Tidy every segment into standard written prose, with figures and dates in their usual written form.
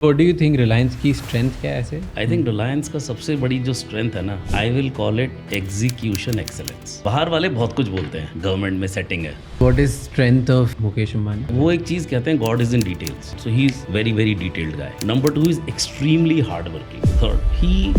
What do you think Reliance की strength क्या है ऐसे? आई थिंक रिलायंस का सबसे बड़ी जो स्ट्रेंथ है ना, I will call it execution excellence. बाहर वाले बहुत कुछ बोलते हैं, गवर्नमेंट में सेटिंग है। What is strength of Mukesh Ambani? वो एक चीज कहते हैं, God is in details, so he is very very detailed guy. Number 2 is extremely hard working. Third, he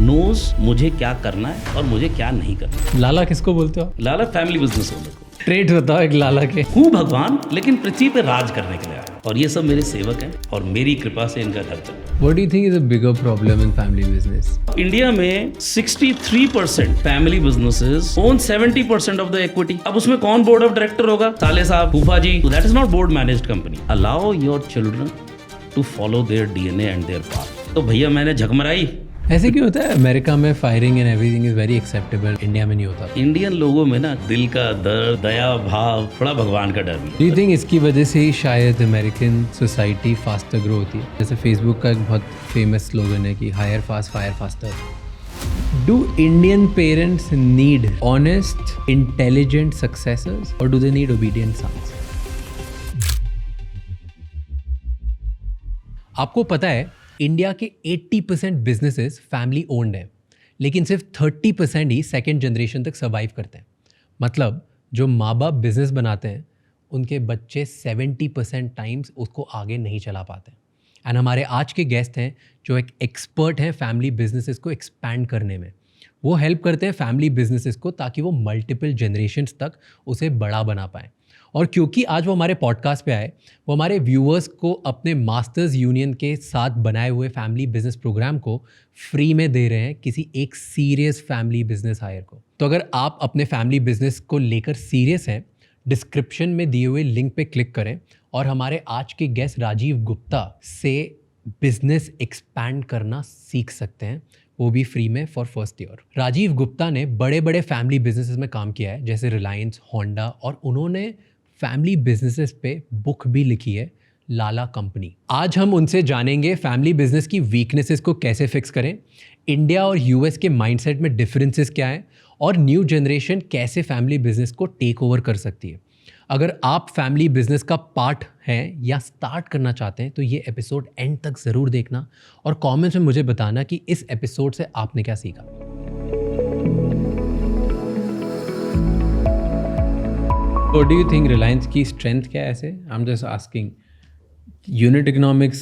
knows मुझे क्या करना है और मुझे क्या नहीं करना। लाला किसको बोलते हो? लाला फैमिली बिजनेस ओनर को। ट्रेट बताओ एक लाला के। हूँ भगवान, लेकिन पृथ्वी पे राज करने के लिए आया, और ये सब मेरे सेवक हैं और मेरी कृपा से इनका घर चलता है। What do you think is a bigger problem in family business? India में 63% family businesses own 70% of the equity. अब उसमें कौन बोर्ड ऑफ डायरेक्टर होगा? साले साहब, फूफा जी। That is not board managed company. Allow your children to follow their DNA and their path. तो भैया मैंने झकमराई। ऐसे क्यों होता है? अमेरिका में firing and everything is very acceptable, India में नहीं होता। इंडियन लोगों में ना दिल का दर्द, दया भाव, थोड़ा भगवान का डर भी। Do you think इसकी वजह से ही शायद अमेरिकन सोसाइटी फास्टर ग्रो होती है? जैसे फेसबुक का एक बहुत फेमस स्लोगन है कि hire fast fire faster. Do Indian parents need honest, intelligent successors or do they need obedient sons? आपको पता है इंडिया के 80% बिजनेसेस फैमिली ओन्ड हैं, लेकिन सिर्फ 30% ही सेकेंड जनरेशन तक सर्वाइव करते हैं। मतलब जो माँ बाप बिजनेस बनाते हैं उनके बच्चे 70% टाइम्स उसको आगे नहीं चला पाते। एंड हमारे आज के गेस्ट हैं जो एक एक्सपर्ट हैं फैमिली बिजनेसेस को एक्सपैंड करने में। वो हेल्प करते हैं फैमिली बिजनेसेस को ताकि वो मल्टीपल जनरेशन्स तक उसे बड़ा बना पाएँ। और क्योंकि आज वो हमारे पॉडकास्ट पे आए, वो हमारे व्यूअर्स को अपने मास्टर्स यूनियन के साथ बनाए हुए फैमिली बिजनेस प्रोग्राम को फ्री में दे रहे हैं किसी एक सीरियस फैमिली बिजनेस हायर को। तो अगर आप अपने फैमिली बिजनेस को लेकर सीरियस हैं, डिस्क्रिप्शन में दिए हुए लिंक पे क्लिक करें और हमारे आज के गेस्ट राजीव गुप्ता से बिजनेस एक्सपैंड करना सीख सकते हैं, वो भी फ्री में for first year. Rajiv Gupta ने बड़े बड़े फैमिली बिजनेसेस में काम किया है, जैसे रिलायंस, होंडा, और उन्होंने फैमिली बिजनेसेस पे बुक भी लिखी है, लाला कंपनी। आज हम उनसे जानेंगे फैमिली बिजनेस की वीकनेसेस को कैसे फिक्स करें, इंडिया और यूएस के माइंडसेट में डिफरेंसेस क्या हैं, और न्यू जनरेशन कैसे फैमिली बिजनेस को टेक ओवर कर सकती है। अगर आप फैमिली बिजनेस का पार्ट हैं या स्टार्ट करना चाहते हैं तो ये एपिसोड एंड तक ज़रूर देखना और कमेंट्स में मुझे बताना कि इस एपिसोड से आपने क्या सीखा। What do you think Reliance की strength क्या है ऐसे? I'm just asking. Unit economics,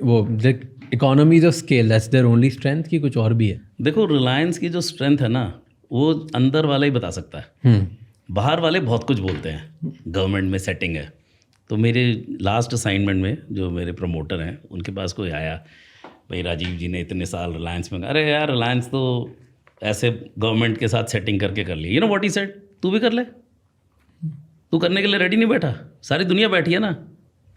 वो like economies of scale, that's their only strength कि कुछ और भी है? देखो, रिलायंस की जो स्ट्रेंथ है ना, वो अंदर वाला ही बता सकता है। बाहर वाले बहुत कुछ बोलते हैं, गवर्नमेंट में सेटिंग है। तो मेरे लास्ट असाइनमेंट में जो मेरे प्रमोटर हैं उनके पास कोई आया, भाई राजीव जी ने इतने साल रिलायंस में, अरे यार रिलायंस तो ऐसे गवर्नमेंट के साथ सेटिंग करके कर ली। You know what he said, तू भी कर ले, तू करने के लिए रेडी नहीं बैठा, सारी दुनिया बैठी है ना।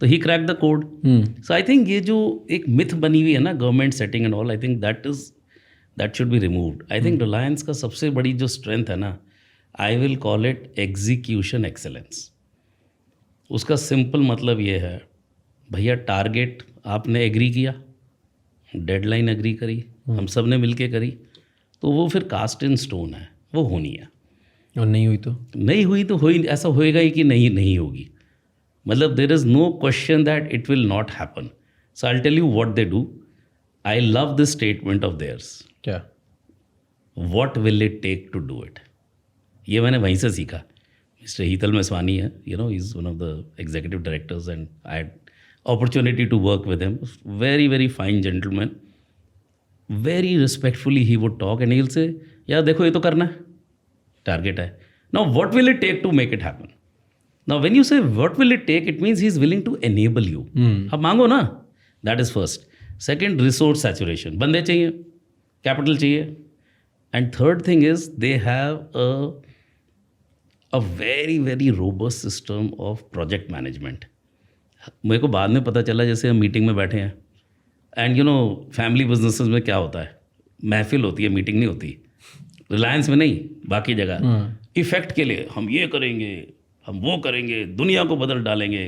तो he crack the code. So I think ये जो एक मिथ बनी हुई है ना, government setting and all, I think that should be removed. I think Reliance का सबसे बड़ी जो स्ट्रेंथ है ना, I will call it execution excellence. उसका सिंपल मतलब ये है, भैया टारगेट आपने एग्री किया, डेडलाइन एग्री करी, हम सब ने मिल के करी, तो वो फिर कास्ट इन स्टोन है, वो होनी है। और नहीं हुई तो हुई, ऐसा होएगा ही कि नहीं होगी। मतलब there is no question that it will not happen. So I tell you what they do. I love this statement of theirs, क्या? What will it take to do it. ये मैंने वहीं से सीखा। मिस्टर हीतल मेसवानी है, you know, he is one of the executive directors and I had opportunity to work with him. Very very fine gentleman, very respectfully he would talk and he will say, यार देखो ये तो करना है, target है। Now what will it take to make it happen. Now when you say what will it take, it means he is willing to enable you. अब मांगो ना, that is first. Second, resource saturation, बंदे चाहिए, capital चाहिए। And third thing is they have a very very robust system of project management. मेरे को बाद में पता चला, जैसे हम मीटिंग में बैठे हैं and you know family businesses में क्या होता है, महफिल होती है, मीटिंग नहीं होती। रिलायंस में नहीं, बाकी जगह इफेक्ट के लिए हम ये करेंगे, हम वो करेंगे, दुनिया को बदल डालेंगे,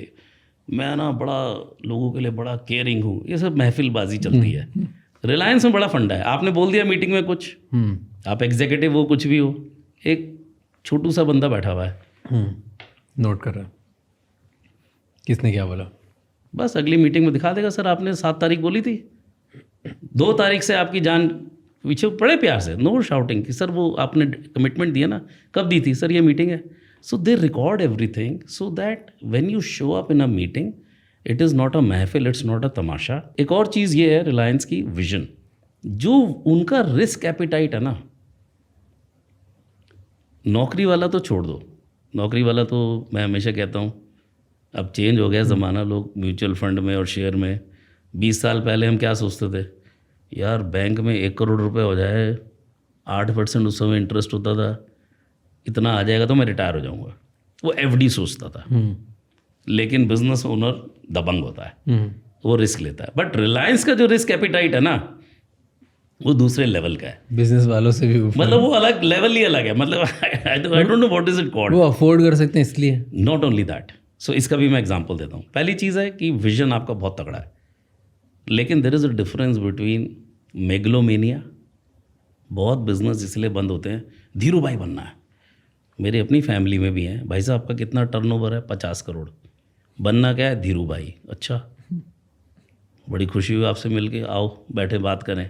मैं ना बड़ा लोगों के लिए बड़ा केयरिंग हूँ, ये सब महफिलबाजी चलती है। रिलायंस में बड़ा फंडा है, आपने बोल दिया मीटिंग में कुछ, आप एग्जीक्यूटिव हो कुछ भी हो, एक छोटू सा बंदा बैठा हुआ है, नोट कर रहा है किसने क्या बोला। बस अगली मीटिंग में दिखा देगा, सर आपने 7 तारीख बोली थी, 2 तारीख से आपकी जान पीछे, बड़े प्यार से, नो शाउटिंग कि सर वो आपने कमिटमेंट दिया ना, कब दी थी सर, ये मीटिंग है. So they record everything so that when you show up in a meeting, it is not a महफिल, इट्स नॉट अ तमाशा. एक और चीज़ ये है रिलायंस की विजन, जो उनका रिस्क एपिटाइट है ना, नौकरी वाला तो छोड़ दो, नौकरी वाला तो मैं हमेशा कहता हूँ अब चेंज हो गया ज़माना, लोग म्यूचुअल फंड में और शेयर में. 20 साल पहले हम क्या सोचते थे, यार बैंक में 1 करोड़ रुपए हो जाए, 8% उस समय इंटरेस्ट होता था, इतना आ जाएगा तो मैं रिटायर हो जाऊंगा, वो एफडी सोचता था. लेकिन बिजनेस ओनर दबंग होता है, वो रिस्क लेता है. बट रिलायंस का जो रिस्क एपिटाइट है ना, वो दूसरे लेवल का है, बिजनेस वालों से भी ऊपर. मतलब वो अलग लेवल ही अलग है. मतलब आई don't know what is it called. वो अफोर्ड कर सकते हैं इसलिए. Not only that. सो इसका भी मैं एग्जांपल देता हूँ. पहली चीज़ है कि विजन आपका बहुत तगड़ा है, लेकिन there is a difference between megalomania. बहुत बिजनेस इसलिए बंद होते हैं, धीरू भाई बनना है. मेरी अपनी फैमिली में भी हैं, भाई साहब आपका कितना टर्नओवर है, 50 करोड़, बनना क्या है, धीरू भाई. अच्छा, बड़ी खुशी हुई आपसे मिल के, आओ बैठे बात करें.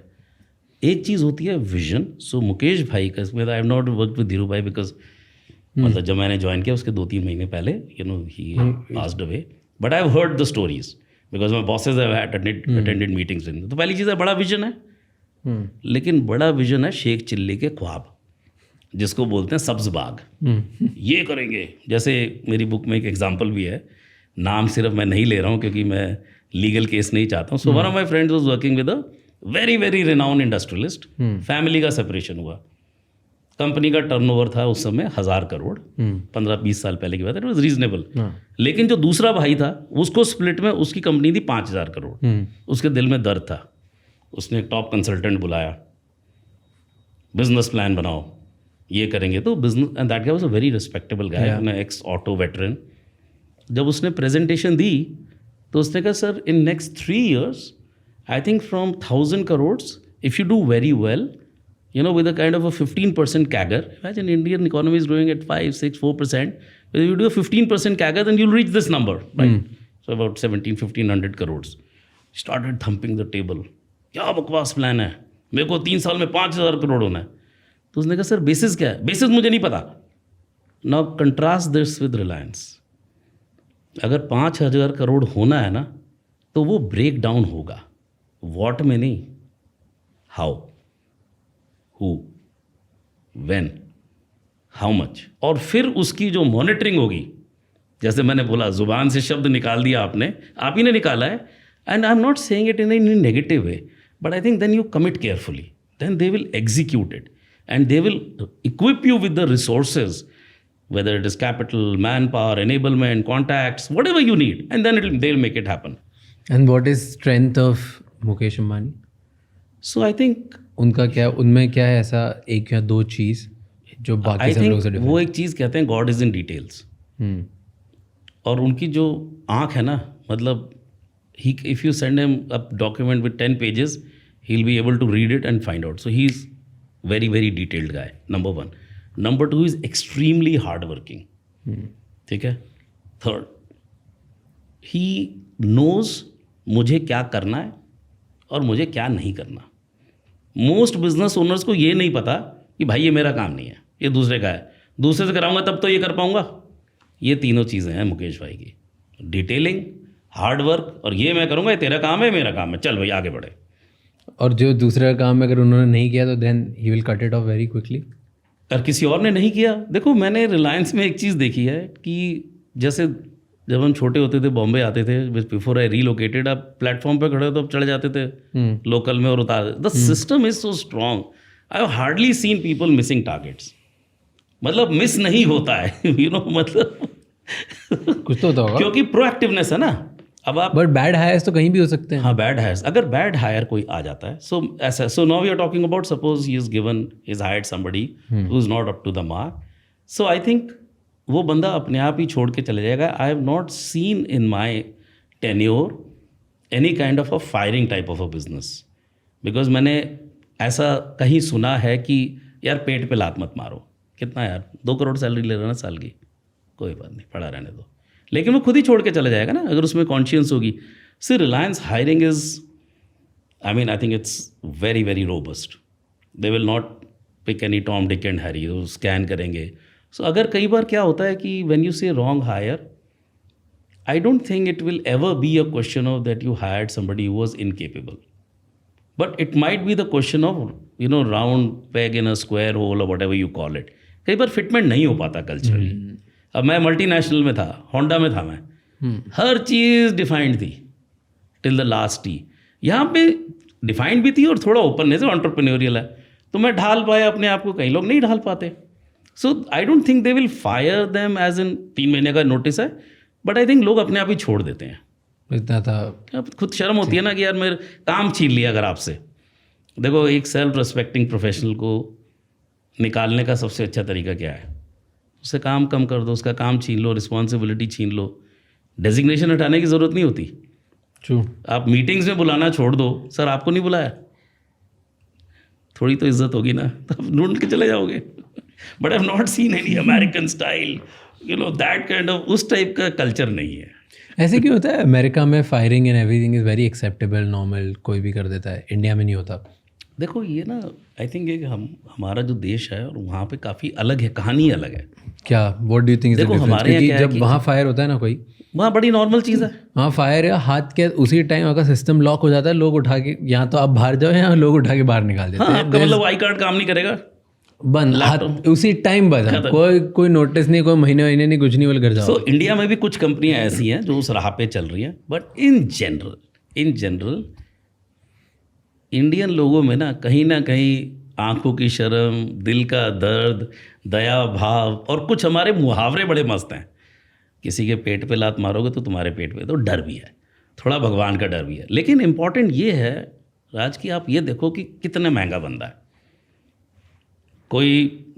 एक चीज़ होती है विजन. सो मुकेश भाई का, आई have not work with Dhiru भाई बिकॉज मतलब जब मैंने ज्वाइन किया उसके 2-3 महीने पहले, you know, he passed away, but I have heard the stories because my bosses have attended meetings इन. तो पहली चीज़ है बड़ा विजन है, लेकिन बड़ा विजन है शेख चिल्ली के ख्वाब, जिसको बोलते हैं सब्ज बाग. ये करेंगे. जैसे मेरी बुक में एक एग्जाम्पल भी है, नाम सिर्फ मैं नहीं ले रहा हूँ क्योंकि मैं लीगल केस नहीं चाहता हूँ. So one of my friends was working with a very very renowned industrialist. Family का सेपरेशन हुआ, कंपनी का टर्नओवर था उस समय 1000 करोड़, 15-20 साल पहले की बात है, इट वाज रीजनेबल. लेकिन जो दूसरा भाई था उसको स्प्लिट में उसकी कंपनी थी 5000 करोड़. उसके दिल में दर्द था, उसने एक टॉप कंसल्टेंट बुलाया, बिजनेस प्लान बनाओ, ये करेंगे तो business. And that guy was a very respectable guy, x auto veteran. जब उसने प्रेजेंटेशन दी तो उसने कहा, sir in next 3 years I think from 1000 crores if you do very well, you know, with a kind of a 15% CAGR, imagine Indian economy is growing at 5, 6, 4%, if you do a 15% CAGR then you'll reach this number, right? So about 1,500 crores. Started thumping the table, क्या बकवास plan है, मेरे को 3 साल में 5000 करोड़ होना है. तो उसने कहा, सर बेसिस क्या है, बेसिस मुझे नहीं पता. Now contrast this with Reliance. अगर 5000 करोड़ होना है ना, तो वो ब्रेक डाउन होगा, वॉट में नहीं, how, who, when, how much. और फिर उसकी जो मॉनिटरिंग होगी, जैसे मैंने बोला ज़ुबान से शब्द निकाल दिया आपने, आप ही ने निकाला है. And I am not saying it in any negative way, but I think then you commit carefully, then they will execute it and they will equip you with the resources, whether it is capital, manpower, enablement, contacts, whatever you need, and then they'll make it happen. And what is strength of Mukesh Ambani? So I think उनका क्या, उनमें क्या है ऐसा एक या दो चीज़ जो बाकी सब लोगों से वो एक चीज़ कहते हैं, गॉड इज़ इन डिटेल्स. और उनकी जो आँख है ना, मतलब he, if you send him a document with 10 pages, he will be able to read it and find out. So he is very very detailed guy, number 1. Number 2 is extremely hard working. ठीक है. Third, he knows मुझे क्या करना है और मुझे क्या नहीं करना. मोस्ट बिजनेस ओनर्स को ये नहीं पता कि भाई ये मेरा काम नहीं है, ये दूसरे का है, दूसरे से कराऊंगा तब तो ये कर पाऊंगा. ये तीनों चीज़ें हैं मुकेश भाई की, डिटेलिंग, हार्ड वर्क, और ये मैं करूंगा, ये तेरा काम है, मेरा काम है, चल भाई आगे बढ़े. और जो दूसरा काम अगर उन्होंने नहीं किया तो then he will cut it off very quickly. और किसी और ने नहीं किया. देखो मैंने रिलायंस में एक चीज़ देखी है कि जैसे जब हम छोटे होते थे, बॉम्बे आते थे, बिफोर आई रीलोकेटेड, आप प्लेटफॉर्म पे खड़े हो तो आप चढ़ जाते थे लोकल में और उतार. The system is so strong, I have hardly seen people missing targets. मतलब मिस नहीं होता है, यू नो, मतलब कुछ तो होता होगा क्योंकि प्रोएक्टिवनेस है ना. अब आप, बट बैड हायर्स तो कहीं भी हो सकते हैं. हाँ, बैड हायर्स, अगर बैड हायर कोई आ जाता है, सो ऐसा, so now we are talking about, suppose he is given, he is hired somebody who is not up to the mark. So I think वो बंदा अपने आप ही छोड़ के चले जाएगा. I have not seen in my tenure any kind of a firing type of a business, because मैंने ऐसा कहीं सुना है कि यार पेट पे लात मत मारो. कितना यार, 2 करोड़ सैलरी ले रहा ना साल की, कोई बात नहीं, पड़ा रहने दो. लेकिन वो खुद ही छोड़ के चला जाएगा ना अगर उसमें कॉन्शियस होगी. See Reliance hiring is, I mean I think it's very very robust. They will not pick any Tom Dick and Harry, वो स्कैन करेंगे. सो अगर कई बार क्या होता है कि when you say wrong hire, I don't think it will ever be a question of that you hired somebody who was incapable. But it might be the question of, round peg in a square hole or whatever you call it. कई बार fitment नहीं हो पाता culturally. अब मैं multinational में था, Honda में था मैं, हर चीज़ डिफाइंड थी टिल द लास्ट टी. यहाँ पे डिफाइंड भी थी और थोड़ा ओपननेस एंटरप्रेन्योरियल है, तो मैं ढाल पाया अपने आप को, कई लोग नहीं ढाल पाते. So I don't think they will fire them as in 3 महीने का नोटिस है, बट आई थिंक लोग अपने आप ही छोड़ देते हैं. इतना था. अब खुद शर्म होती है ना कि यार मेरे काम छीन लिया अगर आपसे. देखो एक सेल्फ रिस्पेक्टिंग प्रोफेशनल को निकालने का सबसे अच्छा तरीका क्या है? उससे काम कम कर दो, उसका काम छीन लो, रिस्पॉन्सिबिलिटी छीन लो. डेजिग्नेशन हटाने की ज़रूरत नहीं होती. ट्रू. आप मीटिंग्स में बुलाना छोड़ दो, सर आपको नहीं बुलाया, थोड़ी तो इज्जत होगी ना, तो आप ढूंढ के चले जाओगे. But I have not seen any American style that kind of, उस टाइप का कल्चर नहीं है. ऐसे क्यों होता है? अमेरिका में firing and everything is very acceptable, normal, कोई भी कर देता है. इंडिया में नहीं होता. देखो ये ना, आई थिंक एक हमारा जो देश है और वहाँ पे काफ़ी अलग है, कहानी अलग है. क्या? What do you think is the देखो, डिफरेंस? हमारे यहाँ क्योंकि क्या है जब कि- वहाँ फायर होता है ना कोई, वहाँ बड़ी नॉर्मल चीज़ है. वहाँ फायर है, हाथ के उसी टाइम अगर सिस्टम लॉक हो जाता है, लोग उठा के, यहाँ तो आप बाहर जाओ, यहाँ लोग उठा के बाहर निकाल देते हाँ, हैं. आपका मतलब आई कार्ड काम नहीं करेगा, बंद, हाथ उसी टाइम बंद. कोई नोटिस नहीं, कोई महीने नहीं, कुछ नहीं, बोले घर जाओ. सो इंडिया में भी कुछ कंपनियां ऐसी हैं जो उस राह पे चल रही हैं. बट इन जनरल इंडियन लोगों में ना कहीं आंखों की शर्म, दिल का दर्द, दया भाव और कुछ हमारे मुहावरे बड़े मस्त हैं. किसी के पेट पे लात मारोगे तो तुम्हारे पेट पे, तो डर भी है, थोड़ा भगवान का डर भी है. लेकिन इम्पॉर्टेंट ये है राज की, आप ये देखो कि कितना महंगा बंदा है. कोई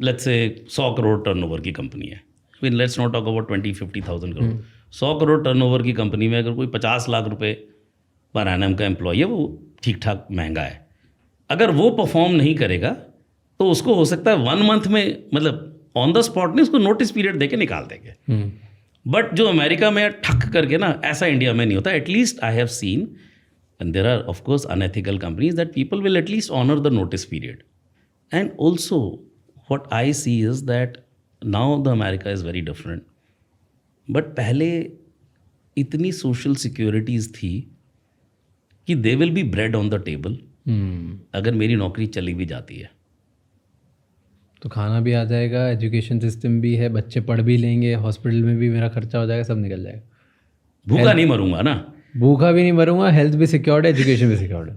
लेट्स से 100 करोड़ टर्नओवर की कंपनी है. I mean let's not talk about 20-50,000 crore. 100 crore turnover की कंपनी में अगर कोई 50 लाख रुपए पर एनम का एम्प्लॉय है, वो ठीक ठाक महंगा है. अगर वो परफॉर्म नहीं करेगा तो उसको हो सकता है 1 मंथ में, मतलब ऑन द स्पॉट नहीं, उसको नोटिस पीरियड दे के निकाल देंगे. बट जो अमेरिका में ठक करके ना, ऐसा इंडिया में नहीं होता. At least I have seen, and there are of course unethical companies, that people will at least honour the notice period. And also, what I see is that now the America is very different. But पहले इतनी social securities थी कि they will be bread on the table. अगर मेरी नौकरी चली भी जाती है तो खाना भी आ जाएगा, एजुकेशन सिस्टम भी है, बच्चे पढ़ भी लेंगे, हॉस्पिटल में भी मेरा खर्चा हो जाएगा, सब निकल जाएगा. भूखा नहीं मरूंगा ना. भूखा भी नहीं मरूंगा, हेल्थ भी सिक्योर्ड है, एजुकेशन भी सिक्योर्ड है.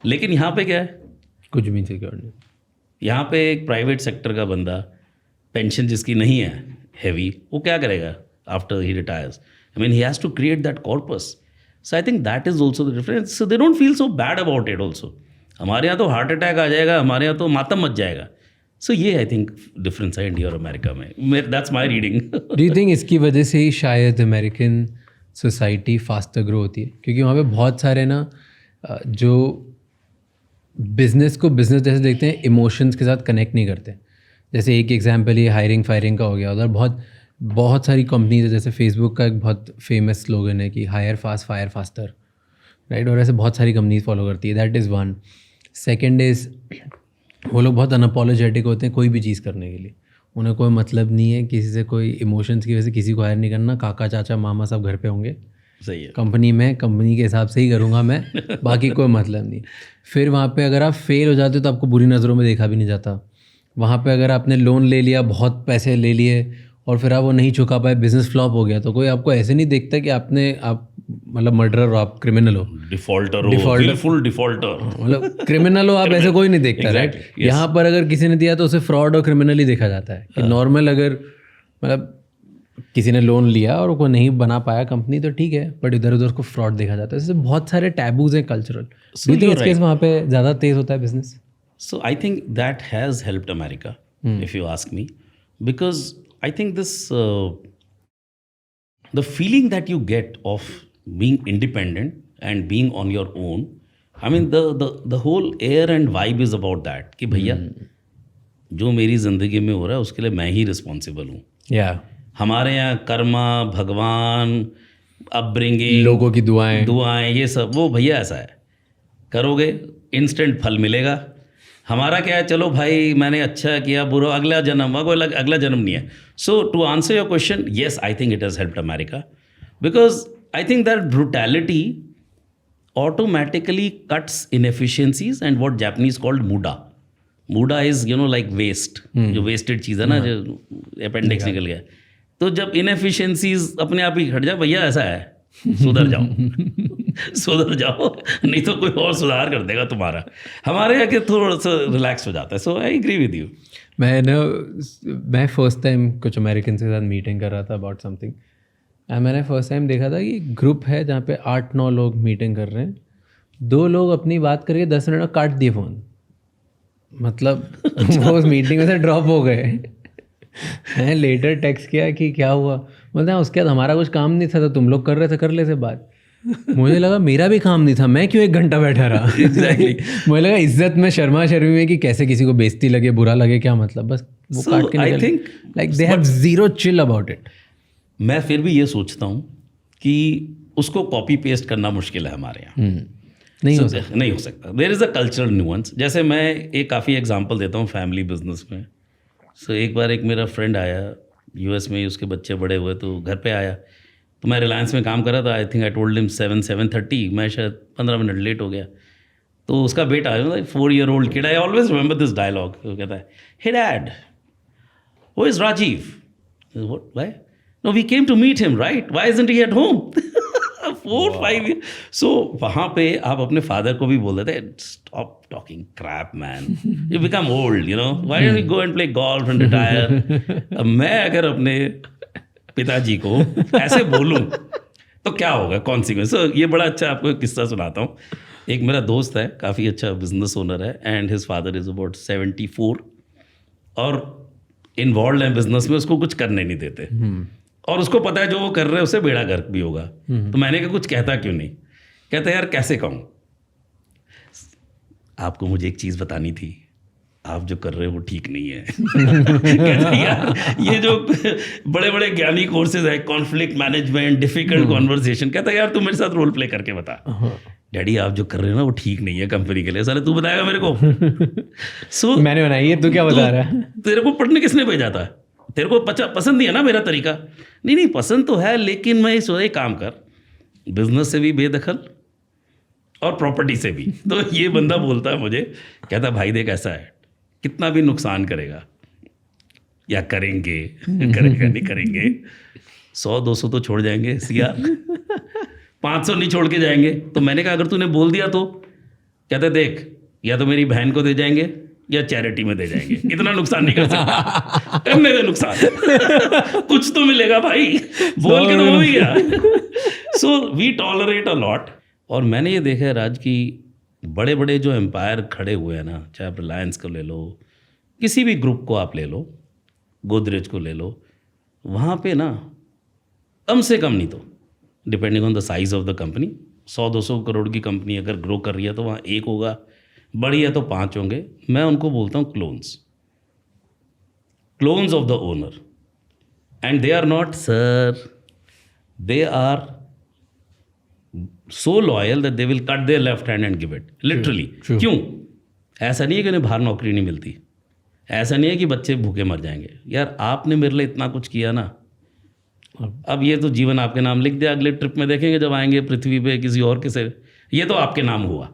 लेकिन यहाँ पे क्या है, कुछ भी सिक्योर्ड नहीं. यहाँ पे एक प्राइवेट सेक्टर का बंदा, पेंशन जिसकी नहीं है हैवी, वो क्या करेगा after he retires? I mean he has to create that corpus. So I think that is also the difference. So they don't feel so bad about it also. हमारे यहाँ तो हार्ट अटैक आ जाएगा, हमारे यहाँ तो मातम मच जाएगा. सो ये आई थिंक डिफरेंस है इंडिया और अमेरिका में. That's my reading. Do you think इसकी वजह से ही शायद अमेरिकन सोसाइटी फास्टर ग्रो होती है? क्योंकि वहाँ पे बहुत सारे ना जो बिज़नेस को बिज़नेस जैसे देखते हैं, इमोशंस के साथ कनेक्ट नहीं करते. जैसे एक एग्जांपल ये हायरिंग फायरिंग का हो गया. उधर बहुत सारी कंपनीज है, जैसे फेसबुक का एक बहुत फेमस स्लोगन है कि hire fast fire faster, right? और ऐसे बहुत सारी कंपनीज फॉलो करती है. That is one. Second is वो लोग बहुत अनअपोलोजेटिक होते हैं कोई भी चीज़ करने के लिए. उन्हें कोई मतलब नहीं है किसी से, कोई इमोशंस की वजह से किसी को हायर नहीं करना. काका चाचा मामा सब घर पे होंगे, सही है. कंपनी के हिसाब से ही करूँगा मैं, बाकी कोई मतलब नहीं. फिर वहाँ पे अगर आप फेल हो जाते हो तो आपको बुरी नज़रों में देखा भी नहीं जाता. वहाँ पे अगर आपने लोन ले लिया, बहुत पैसे ले लिए और फिर आप वो नहीं चुका पाए, बिजनेस फ्लॉप हो गया, तो कोई आपको ऐसे नहीं देखता कि आप मतलब मर्डरर हो, आप क्रिमिनल हो, डिफॉल्टर हो, बिल्कुल डिफॉल्टर, मतलब क्रिमिनल हो आप, ऐसे कोई नहीं देखता, राइट? यहाँ पर अगर किसी ने दिया तो उसे फ्रॉड और क्रिमिनल ही देखा जाता है. कि नॉर्मल अगर मतलब किसी ने लोन लिया और वो नहीं बना पाया कंपनी तो ठीक है, बट इधर उधर को फ्रॉड देखा जाता है. इससे बहुत सारे टैबूज हैं कल्चरल. इस केस वहाँ पे ज़्यादा तेज होता है business. So I think that has helped America, if you ask me, because I think this the feeling that you get of being independent and being on your own. I mean the whole air and vibe is about that कि भैया जो मेरी ज़िंदगी में हो रहा है उसके लिए मैं ही रिस्पॉन्सिबल हूँ. या हमारे यहाँ कर्मा, भगवान, अपब्रिंगिंग, लोगों की दुआएं, ये सब, वो भैया ऐसा है, करोगे इंस्टेंट फल मिलेगा। हमारा क्या है, चलो भाई मैंने अच्छा किया, बुरा अगला जन्म, कोई अगला जन्म नहीं है। So to answer your question, yes I think it has helped America, because I think that brutality automatically cuts inefficiencies and what Japanese called muda. Muda is like waste, जो wasted चीज़ है ना, जो अपेंडिक्स निकल गया, तो जब inefficiencies अपने आप ही हट जाए, भैया ऐसा है, सुधर जाओ सुधर जाओ, नहीं तो कोई और सुधार कर देगा तुम्हारा। हमारे यहाँ के थोड़ा सा रिलैक्स हो जाता है। सो आई एग्री विद यू। मैं फर्स्ट टाइम कुछ अमेरिकन के साथ मीटिंग कर रहा था अबाउट समथिंग, मैंने फर्स्ट टाइम देखा था कि ग्रुप है जहाँ पे 8-9 लोग मीटिंग कर रहे हैं, 2 लोग अपनी बात करके 10 मिनट में काट दिए फ़ोन, मतलब वो उस मीटिंग में से ड्रॉप हो गए। मैं लेटर टेक्स्ट किया कि क्या हुआ, बोलते हैं उसके बाद हमारा कुछ काम नहीं था तो तुम लोग कर रहे थे, कर लेते बात। मुझे लगा मेरा भी काम नहीं था, मैं क्यों 1 घंटा बैठा रहा। एग्जैक्टली मुझे लगा इज्जत में शर्मा शर्मी में कि कैसे किसी को बेइज्जती लगे, बुरा लगे, क्या मतलब, बस वो काट के निकल, like they have zero chill about it. मैं फिर भी ये सोचता हूँ कि उसको कॉपी पेस्ट करना मुश्किल है हमारे यहाँ। नहीं हो सकता। There is a cultural nuance. जैसे मैं एक काफ़ी एग्जांपल देता हूँ फैमिली बिजनेस में। एक बार एक मेरा फ्रेंड आया यूएस में, उसके बच्चे बड़े हुए तो घर पे आया, तो मैं रिलायंस में काम कर रहा था। I think I told him 7:30, मैं शायद 15 मिनट लेट हो गया। तो उसका बेटा आया, 4-year-old kid, I always remember this dialogue. वो कहता है, hey dad, who is Rajiv? What, why? No, we came to meet him, right? Why isn't he at home? 4-5 years. So वहाँ पे आप अपने फादर को भी बोल देते हैं, stop talking crap, man. You become old, you know. Why don't you go and play golf and retire? अब मैं अगर अपने पिताजी को ऐसे बोलूँ तो क्या होगा कॉन्सिक्वेंस? ये बड़ा अच्छा आपको एक किस्सा सुनाता हूँ। एक मेरा दोस्त है, काफ़ी अच्छा बिजनेस ओनर है, and his father is about 74 और इन्वॉल्व है बिजनेस में, उसको कुछ करने नहीं देते। और उसको पता है जो वो कर रहे हैं उससे बेड़ा गर्क भी होगा। तो मैंने कहा कुछ कहता क्यों नहीं? कहता यार कैसे कहूँ, आपको मुझे एक चीज़ बतानी थी, आप जो कर रहे हो वो ठीक नहीं है। कहता यार ये जो बड़े बड़े ज्ञानी कोर्सेज है, कॉन्फ्लिक्ट मैनेजमेंट, डिफिकल्ट कॉन्वर्सेशन, कहता यार तू मेरे साथ रोल प्ले करके बता। डैडी आप जो कर रहे हो ना वो ठीक नहीं है कंपनी के लिए। साले तू बताएगा मेरे को? मैंने बनाई है, तू क्या बता रहा है? तेरे को पढ़ने किसने भेजा था? तेरे को पसंद नहीं है ना मेरा तरीका? नहीं पसंद तो है, लेकिन मैं इस वजह काम कर, बिजनेस से भी बेदखल और प्रॉपर्टी से भी। तो ये बंदा बोलता है मुझे, कहता भाई देख ऐसा है, कितना भी नुकसान करेगा या करेंगे करेगा नहीं करेंगे, 100-200 तो छोड़ जाएंगे सिया, 500 नहीं छोड़ के जाएंगे। तो मैंने कहा अगर तूने बोल दिया तो? कहते देख, या तो मेरी बहन को दे जाएंगे या चैरिटी में दे जाएंगे, इतना नुकसान नहीं कर सकता। करने का नुकसान कुछ तो मिलेगा भाई, बोल के तो वो भी गया। So we tolerate a lot. और मैंने ये देखा है राज की बड़े बड़े जो एम्पायर खड़े हुए हैं ना, चाहे आप रिलायंस को ले लो, किसी भी ग्रुप को आप ले लो, गोदरेज को ले लो, वहाँ पे ना कम से कम नहीं तो depending on the size of the company, 100-200 crore की कंपनी अगर ग्रो कर रही है तो वहाँ 1 होगा, बड़ी है तो 5 होंगे। मैं उनको बोलता हूँ clones of the owner, and they are not sir, they are so loyal that they will cut their left hand and give it literally. क्यों? ऐसा नहीं है कि उन्हें बाहर नौकरी नहीं मिलती, ऐसा नहीं है कि बच्चे भूखे मर जाएंगे। यार आपने मेरे लिए इतना कुछ किया ना, अब ये तो जीवन आपके नाम लिख दिया, अगले ट्रिप में देखेंगे जब आएंगे पृथ्वी पे किसी और के से, ये तो आपके नाम हुआ।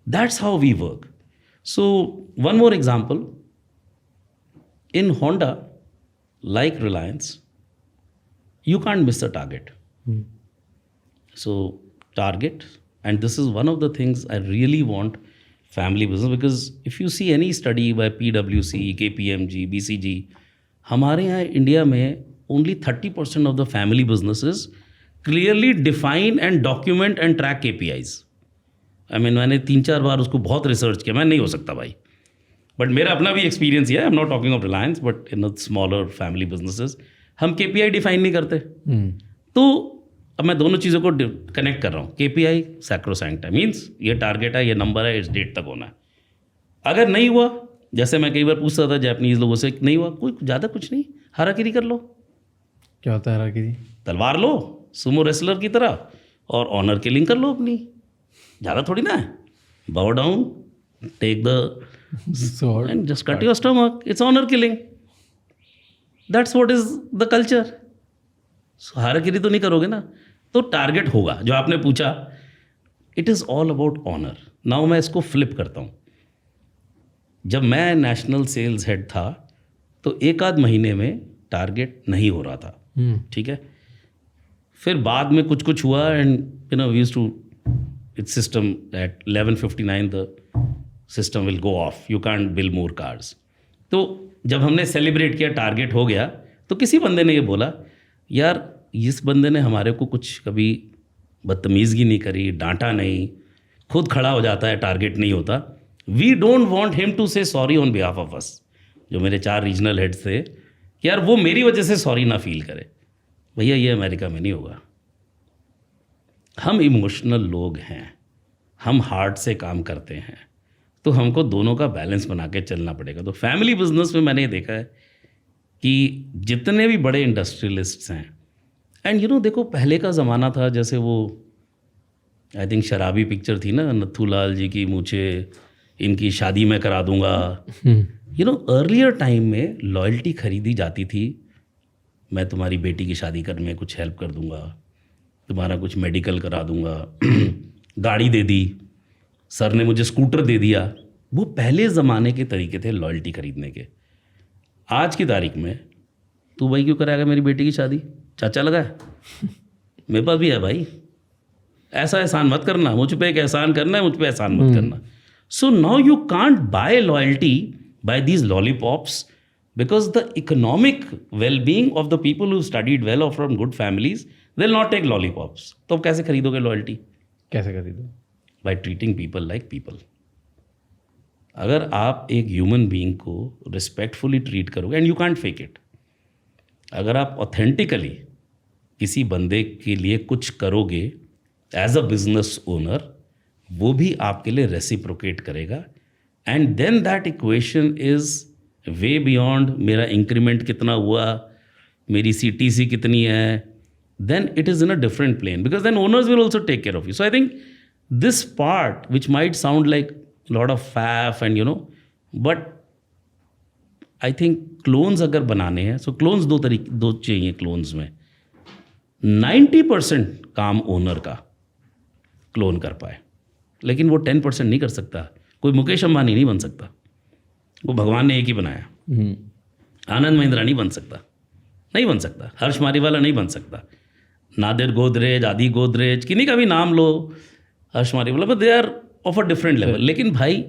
That's how we work. So one more example, in Honda, like Reliance, you can't miss a target. So target, and this is one of the things I really want family business, because if you see any study by PwC, KPMG, BCG, हमारे यहाँ India में only 30% of the family businesses clearly define and document and track KPIs. मैंने 3-4 बार उसको बहुत research किया, मैं नहीं हो सकता भाई, बट मेरा अपना भी एक्सपीरियंस है। आई am not talking of Reliance but in smaller family businesses हम KPI डिफाइन नहीं करते। तो अब मैं दोनों चीज़ों को कनेक्ट कर रहा हूँ। KPI सैक्रोसैंक्ट है, मीन्स ये टारगेट है, ये नंबर है, इस डेट तक होना है। अगर नहीं हुआ, जैसे मैं कई बार पूछता था जापानीज़ लोगों से, नहीं हुआ, कोई ज़्यादा कुछ नहीं, हाराकिरी कर लो, क्या होता है हायरार्की? तलवार लो सुमो रेसलर की तरह और ऑनर किलिंग कर लो अपनी, ज़्यादा थोड़ी ना है। Bow down, take the Sword. And just cut your stomach, it's honour killing, that's what is the culture. Hierarchy तो नहीं करोगे ना, तो टारगेट होगा। जो आपने पूछा, it is all about honour. Now मैं इसको फ्लिप करता हूँ। जब मैं नेशनल सेल्स हेड था तो एक आध महीने में टारगेट नहीं हो रहा था, ठीक है। फिर बाद में कुछ कुछ हुआ and we used to it's system at 11:59 the system will go off, you can't bill more cards. तो जब हमने सेलिब्रेट किया, टारगेट हो गया, तो किसी बंदे ने ये बोला, यार इस बंदे ने हमारे को कुछ कभी बदतमीज़गी नहीं करी, डांटा नहीं, खुद खड़ा हो जाता है टारगेट नहीं होता। We don't want him to say sorry on behalf of us. जो मेरे 4 रीजनल हेड्स थे कि यार वो मेरी वजह से सॉरी ना फील करे। भैया ये अमेरिका में नहीं होगा। हम इमोशनल लोग हैं, हम हार्ट से काम करते हैं, तो हमको दोनों का बैलेंस बना के चलना पड़ेगा। तो फैमिली बिजनेस में मैंने ये देखा है कि जितने भी बड़े इंडस्ट्रियलिस्ट्स हैं, एंड देखो पहले का ज़माना था, जैसे वो आई थिंक शराबी पिक्चर थी ना, नथुलाल जी की, मुझे इनकी शादी मैं करा दूंगा। अर्लियर टाइम में लॉयल्टी खरीदी जाती थी। मैं तुम्हारी बेटी की शादी करने में कुछ हेल्प कर दूंगा, तुम्हारा कुछ मेडिकल करा दूंगा, गाड़ी दे दी, सर ने मुझे स्कूटर दे दिया। वो पहले ज़माने के तरीके थे लॉयल्टी खरीदने के। आज की तारीख में तू भाई क्यों कराएगा मेरी बेटी की शादी, चाचा लगा है, मेरे पास भी है भाई, ऐसा एहसान मत करना, मुझ पे एक एहसान करना है, मुझ पे एहसान मत करना। So now you can't buy loyalty by these lollipops, because the economic well being of the people who studied well और from good families, they will not take lollipops. तो अब कैसे खरीदोगे लॉयल्टी? कैसे खरीदो? By treating people like people. अगर आप एक ह्यूमन बीइंग को रिस्पेक्टफुली ट्रीट करोगे, and you can't fake it, अगर आप ऑथेंटिकली किसी बंदे के लिए कुछ करोगे एज अ बिजनेस ओनर, वो भी आपके लिए रेसिप्रोकेट करेगा। And then that equation is way beyond मेरा इंक्रीमेंट कितना हुआ, मेरी CTC कितनी है, then it is in a different plane, because then owners will also take care of you. So I think this part, which might sound like a lot of faff and but I think clones अगर बनाने हैं, so clones दो चाहिए clones में। 90% काम owner का clone कर पाए, लेकिन वो 10% नहीं कर सकता। कोई मुकेश अंबानी नहीं बन सकता, वो भगवान ने एक ही बनाया। आनंद महिंद्रा नहीं बन सकता, नहीं बन सकता। हर्ष मारीवाला नहीं बन सकता। नादिर गोदरेज, आदि गोदरेज, किन्हीं का भी नाम लो, Harsh Mariwala, but they are of a different level. लेकिन भाई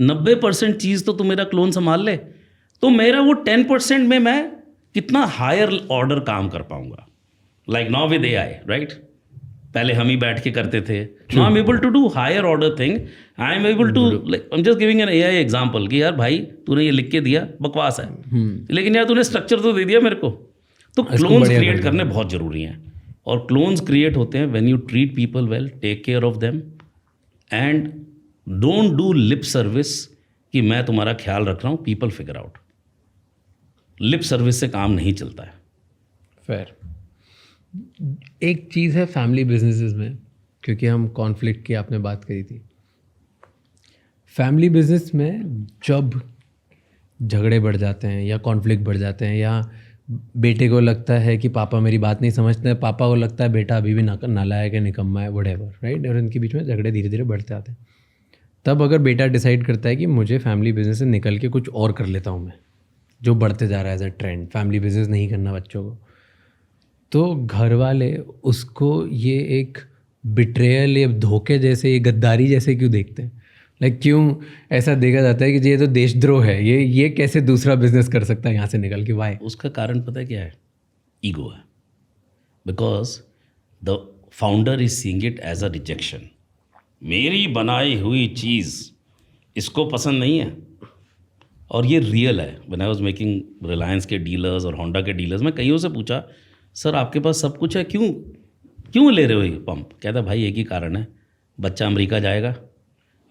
90% चीज़ तो तू मेरा क्लोन संभाल ले, तो मेरा वो 10% में मैं कितना हायर ऑर्डर काम कर पाऊंगा। Like now with AI, right? पहले हम ही बैठ के करते थे, now I am able to do higher order thing. I am able to, like I am just giving an AI example कि यार भाई तूने ये लिख के दिया, बकवास है, लेकिन यार तूने स्ट्रक्चर तो दे दिया मेरे को। तो क्लोन्स क्रिएट करने बहुत ज़रूरी हैं, और क्लोन्स क्रिएट होते हैं when you treat people well, take care of them, and don't do lip service कि मैं तुम्हारा ख्याल रख रहा हूँ। People figure out. Lip service से काम नहीं चलता है। फेयर। एक चीज़ है फैमिली बिजनेसेस में, क्योंकि हम कॉन्फ्लिक्ट की आपने बात करी थी, फैमिली बिजनेस में जब झगड़े बढ़ जाते हैं या कॉन्फ्लिक्ट बढ़ जाते हैं, या बेटे को लगता है कि पापा मेरी बात नहीं समझते हैं, पापा को लगता है बेटा अभी भी नालायक है, निकम्मा है, व्हाटएवर, राइट, और इनके बीच में झगड़े धीरे धीरे बढ़ते आते हैं। तब अगर बेटा डिसाइड करता है कि मुझे फैमिली बिजनेस से निकल के कुछ और कर लेता हूँ मैं, जो बढ़ते जा रहा है as a trend, family business नहीं करना बच्चों को, तो घर वाले उसको ये एक बिट्रेयल या धोखे जैसे, ये गद्दारी जैसे क्यों देखते हैं? लाइक क्यों ऐसा देखा जाता है कि ये तो देशद्रोह है, ये कैसे दूसरा बिजनेस कर सकता है यहाँ से निकल के? वाई? उसका कारण पता है क्या है? ईगो है। Because the founder is seeing it as a rejection. मेरी बनाई हुई चीज़ इसको पसंद नहीं है, और ये रियल है। When I was making Reliance के डीलर्स और होंडा के डीलर्स, मैं कईयों से पूछा, सर आपके पास सब कुछ है, क्यों ले रहे हो ये पंप? कहता भाई एक ही कारण है, बच्चा अमेरिका जाएगा,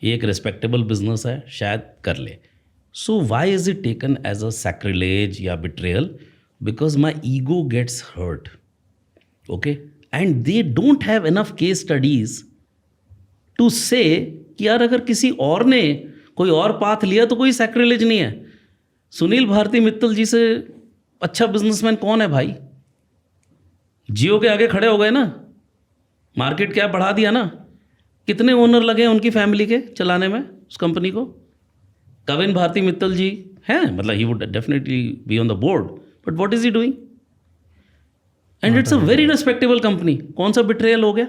ये एक रिस्पेक्टेबल बिजनेस है, शायद कर ले। So why is it taken as a sacrilege या betrayal? because my ego gets hurt. Okay, and they don't have enough case studies to say कि यार अगर किसी और ने कोई और पाथ लिया तो कोई सैक्रिलेज नहीं है. सुनील भारती मित्तल जी से अच्छा बिजनेसमैन कौन है भाई? जियो के आगे खड़े हो गए ना, मार्केट कैप बढ़ा दिया ना. कितने ओनर लगे हैं उनकी फैमिली के चलाने में उस कंपनी को? कविन भारती मित्तल जी हैं, मतलब he would definitely be on the board, but what is he doing? And it's a very respectable company. कौन सा बिट्रेयल हो गया?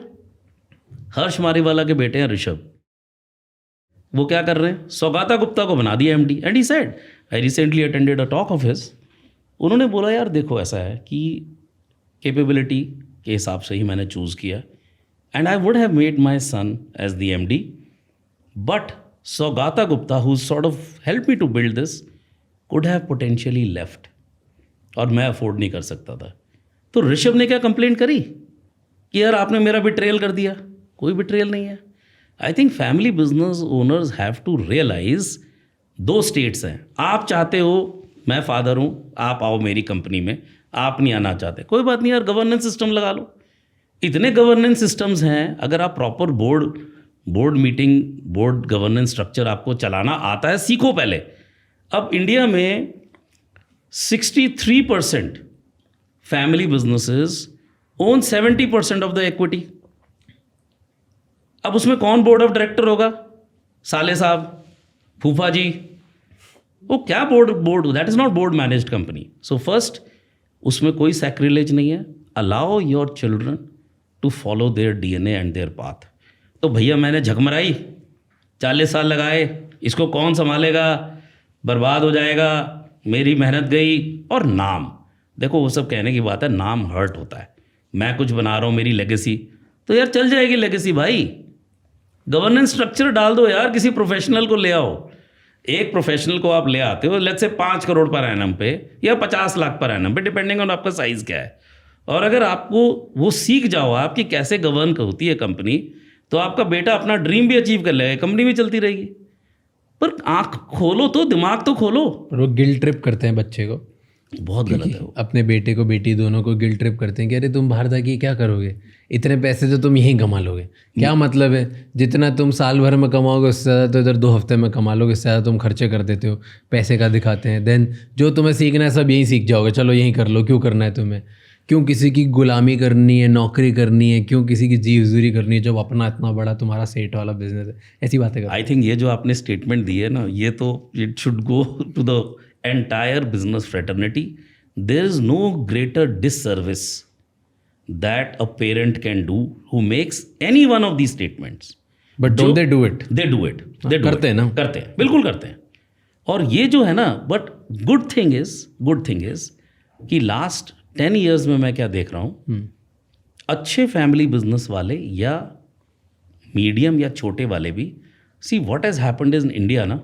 हर्ष मारीवाला के बेटे हैं ऋषभ, वो क्या कर रहे हैं? सौगाता गुप्ता को बना दिया MD. And he said, I recently attended a talk of his. उन्होंने बोला यार देखो ऐसा है कि कैपेबिलिटी के हिसाब से ही मैंने चूज़ किया, and I would have made my son as the MD, but Saugata Gupta who sort of help me to build this could have potentially left, और मैं अफोर्ड नहीं कर सकता था. तो ऋषभ ने क्या कंप्लेंट करी कि यार आपने मेरा बिट्रेयल कर दिया? कोई बिट्रेयल नहीं है. I think family business owners have to realise दो स्टेट्स हैं. आप चाहते हो मैं फादर हूँ, आप आओ मेरी कंपनी में, आप नहीं आना चाहते, कोई बात नहीं यार, गवर्नेंस सिस्टम लगा लो. इतने गवर्नेंस सिस्टम्स हैं. अगर आप proper board meeting, board governance structure आपको चलाना आता है, सीखो पहले. अब इंडिया में 63% family businesses own 70% of the equity. अब उसमें कौन बोर्ड ऑफ डायरेक्टर होगा? साले साहब, फूफा जी, वो क्या board, that is not board managed company. So first, उसमें कोई सैक्रिलेज नहीं है. Allow your children to follow their DNA and their path. तो भैया मैंने झकमराई, 40 साल लगाए, इसको कौन संभालेगा, बर्बाद हो जाएगा, मेरी मेहनत गई. और नाम देखो, वो सब कहने की बात है, नाम हर्ट होता है. मैं कुछ बना रहा हूँ, मेरी लेगेसी, तो यार चल जाएगी लेगेसी भाई. गवर्नेंस स्ट्रक्चर डाल दो यार, किसी प्रोफेशनल को ले आओ. एक प्रोफेशनल को आप ले आते हो, let's say 5 crore per annum पे या 50 लाख पर एनम पे, डिपेंडिंग ऑन आपका साइज़ क्या है. और अगर आपको वो सीख जाओ आप कि कैसे गवर्न होती है कंपनी, तो आपका बेटा अपना ड्रीम भी अचीव कर लेगा, कंपनी भी चलती रहेगी. पर आँख खोलो तो, दिमाग तो खोलो. वो गिल्ट ट्रिप करते हैं बच्चे को, बहुत गलत है वो. अपने बेटे को बेटी दोनों को गिल्ट ट्रिप करते हैं कि अरे तुम बाहर जाके क्या करोगे, इतने पैसे तो तुम यहीं कमा लोगे. क्या मतलब है, जितना तुम साल भर में कमाओगे उससे ज़्यादा तो इधर 2 हफ्ते में कमा लोगे. इससे ज़्यादा तुम खर्चे कर देते हो, पैसे का दिखाते हैं. देन जो तुम्हें सीखना है सब यहीं सीख जाओगे, चलो यहीं कर लो. क्यों करना है तुम्हें? क्यों किसी की गुलामी करनी है, नौकरी करनी है, क्यों किसी की जी हजूरी करनी है जब अपना इतना बड़ा तुम्हारा सेट वाला बिजनेस है? ऐसी बातें कर. आई थिंक ये जो आपने स्टेटमेंट दी है ना, ये तो it should go to the entire business fraternity. There is no greater disservice that a parent can do who makes any one of these statements. But don't they do it? They do it. They do करते हैं ना? करते हैं, बिल्कुल करते हैं. और ये जो है ना, बट गुड थिंग इज कि लास्ट 10 years में मैं क्या देख रहा हूँ, अच्छे फैमिली बिजनेस वाले या मीडियम या छोटे वाले भी, see what has happened in India ना,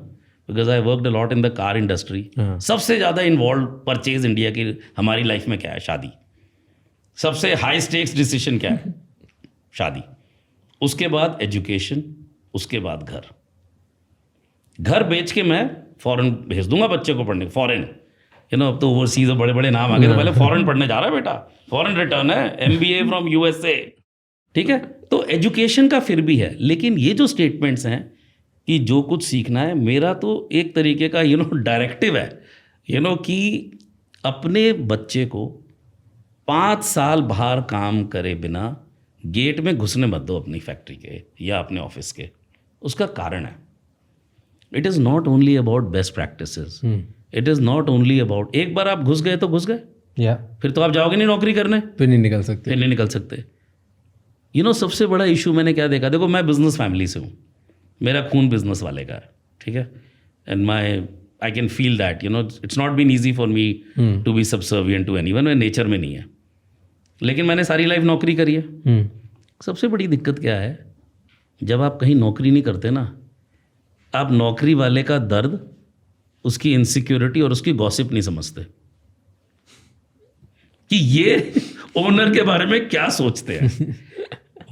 because I worked a lot in the car industry. सबसे ज़्यादा इन्वॉल्व परचेज इंडिया की हमारी लाइफ में क्या है? शादी. सबसे हाई स्टेक्स डिसीजन क्या है? शादी. उसके बाद एजुकेशन, उसके बाद घर बेच के मैं फॉरेन भेज दूंगा बच्चे को पढ़ने. फॉरेन, अब तो ओवरसीज बड़े बड़े नाम आ गए, तो पहले फॉरेन पढ़ने जा रहा है बेटा, फॉरेन रिटर्न है, MBA फ्रॉम USA. ठीक है, तो एजुकेशन का फिर भी है. लेकिन ये जो स्टेटमेंट्स हैं कि जो कुछ सीखना है, मेरा तो एक तरीके का डायरेक्टिव है कि अपने बच्चे को 5 साल बाहर काम करे बिना गेट में घुसने मत दो अपनी फैक्ट्री के या अपने ऑफिस के. उसका कारण है, it is not only about best practices, it is not only about एक बार आप घुस गए तो घुस गए, फिर तो आप जाओगे नहीं नौकरी करने, फिर नहीं निकल सकते. सबसे बड़ा इशू मैंने क्या देखा, देखो मैं बिजनेस फैमिली से हूँ, मेरा खून बिजनेस वाले का है. ठीक है, and I can feel that it's not been easy for me to be subservient to anyone. मेरे नेचर में नहीं है, लेकिन मैंने सारी लाइफ नौकरी करी है. सबसे बड़ी दिक्कत क्या है, जब आप कहीं नौकरी नहीं करते ना, आप नौकरी वाले का दर्द, उसकी इनसिक्योरिटी और उसकी गॉसिप नहीं समझते कि ये ओनर के बारे में क्या सोचते हैं.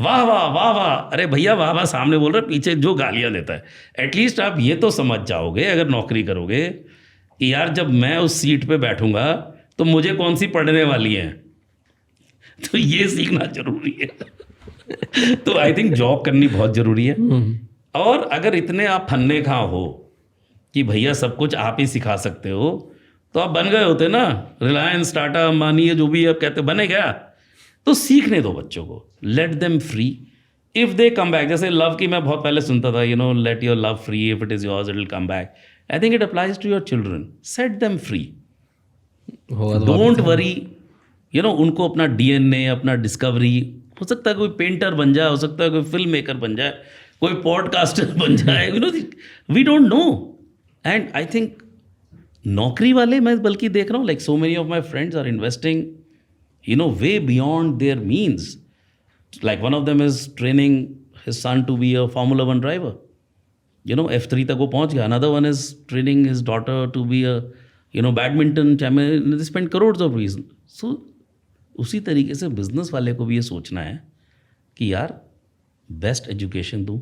वाह वाह वाह वाह, अरे भैया वाह वाह सामने बोल रहे, पीछे जो गालियां देता है. एटलीस्ट आप ये तो समझ जाओगे अगर नौकरी करोगे कि यार जब मैं उस सीट पे बैठूंगा तो मुझे कौन सी पढ़ने वाली है, तो ये सीखना जरूरी है। तो आई थिंक जॉब करनी बहुत जरूरी है। और अगर इतने आप फन्ने खा हो कि भैया सब कुछ आप ही सिखा सकते हो, तो आप बन गए होते ना, रिलायंस, टाटा, अंबानी, जो भी आप कहते बने क्या। तो सीखने दो बच्चों को, let them free. If they come back, जैसे लव की मैं बहुत पहले सुनता था, you know, let your love free, if it is yours it will come back. I think it applies to your children, set them free, don't worry, you know. उनको अपना DNA, अपना डिस्कवरी, हो सकता है कोई पेंटर बन जाए, हो सकता है कोई फिल्म मेकर बन जाए, कोई पॉडकास्टर बन जाए, you know, we don't know. And I think नौकरी वाले, मैं बल्कि देख रहा हूँ, like so many of my friends are investing, you know, way beyond their means. Like one of them is training his son to be a Formula 1 driver. You know, F3 तक वो पहुंच गया. Another one is training his daughter to be a, you know, badminton champion. They spend crores of rupees. So उसी तरीके से business वाले को भी ये सोचना है कि यार बेस्ट एजुकेशन दूँ,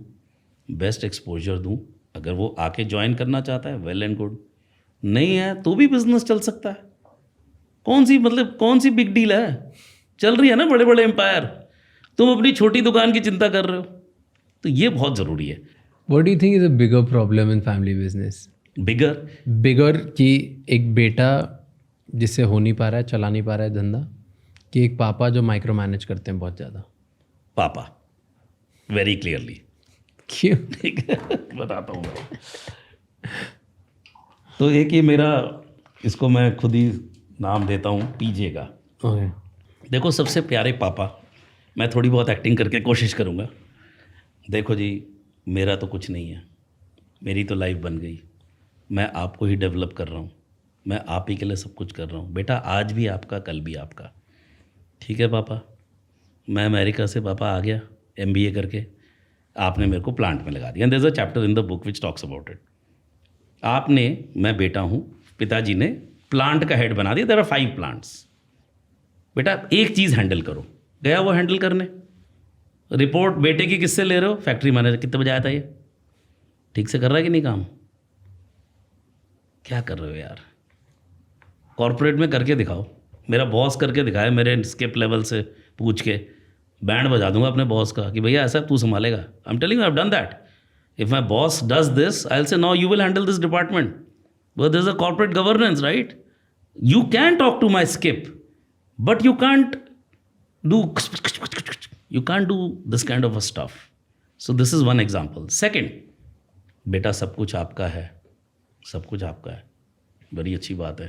बेस्ट एक्सपोजर दूँ। अगर वो आके ज्वाइन करना चाहता है, वेल एंड गुड, नहीं है तो भी बिजनेस चल सकता है। कौन सी बिग डील है, चल रही है ना बड़े बड़े एम्पायर, तुम अपनी छोटी दुकान की चिंता कर रहे हो। तो ये बहुत ज़रूरी है। What do you think is a bigger problem in family business? Bigger कि एक बेटा जिससे हो नहीं पा रहा है, चला नहीं पा रहा है धंधा, कि एक पापा जो माइक्रो मैनेज करते हैं बहुत ज़्यादा? पापा, वेरी क्लियरली। क्यों? ठीक है, बताता हूँ। तो एक ही मेरा, इसको मैं खुद ही नाम देता हूँ, पीजे का। Okay. देखो, सबसे प्यारे पापा, मैं थोड़ी बहुत एक्टिंग करके कोशिश करूँगा। देखो जी, मेरा तो कुछ नहीं है, मेरी तो लाइफ बन गई, मैं आपको ही डेवलप कर रहा हूँ, मैं आप ही के लिए सब कुछ कर रहा हूँ। बेटा आज भी आपका, कल भी आपका। ठीक है पापा, मैं अमेरिका से पापा आ गया MBA करके, आपने मेरे को प्लांट में लगा दिया। There is a chapter in the book which talks about it. आपने, मैं बेटा हूँ, पिताजी ने प्लांट का हेड बना दिया। There are 5 plants. बेटा एक चीज़ हैंडल करो, गया वो हैंडल करने। रिपोर्ट बेटे की किससे ले रहे हो? Factory manager. कितने बजे आया था ये? ठीक से कर रहा है कि नहीं काम? क्या कर रहे हो यार? कॉर्पोरेट में करके दिखाओ। मेरा बॉस करके दिखाया, मेरे स्किप लेवल से पूछ के बैंड बजा दूंगा अपने बॉस का कि भैया ऐसा तू संभालेगा। I am telling you, I have done that. If my boss does this, I will say no, you will handle this department, but there is a corporate governance, right? You can talk to my skip, but you can't do this kind of a stuff. So this is one example. Second, बेटा सब कुछ आपका है, सब कुछ आपका है, बड़ी अच्छी बात है,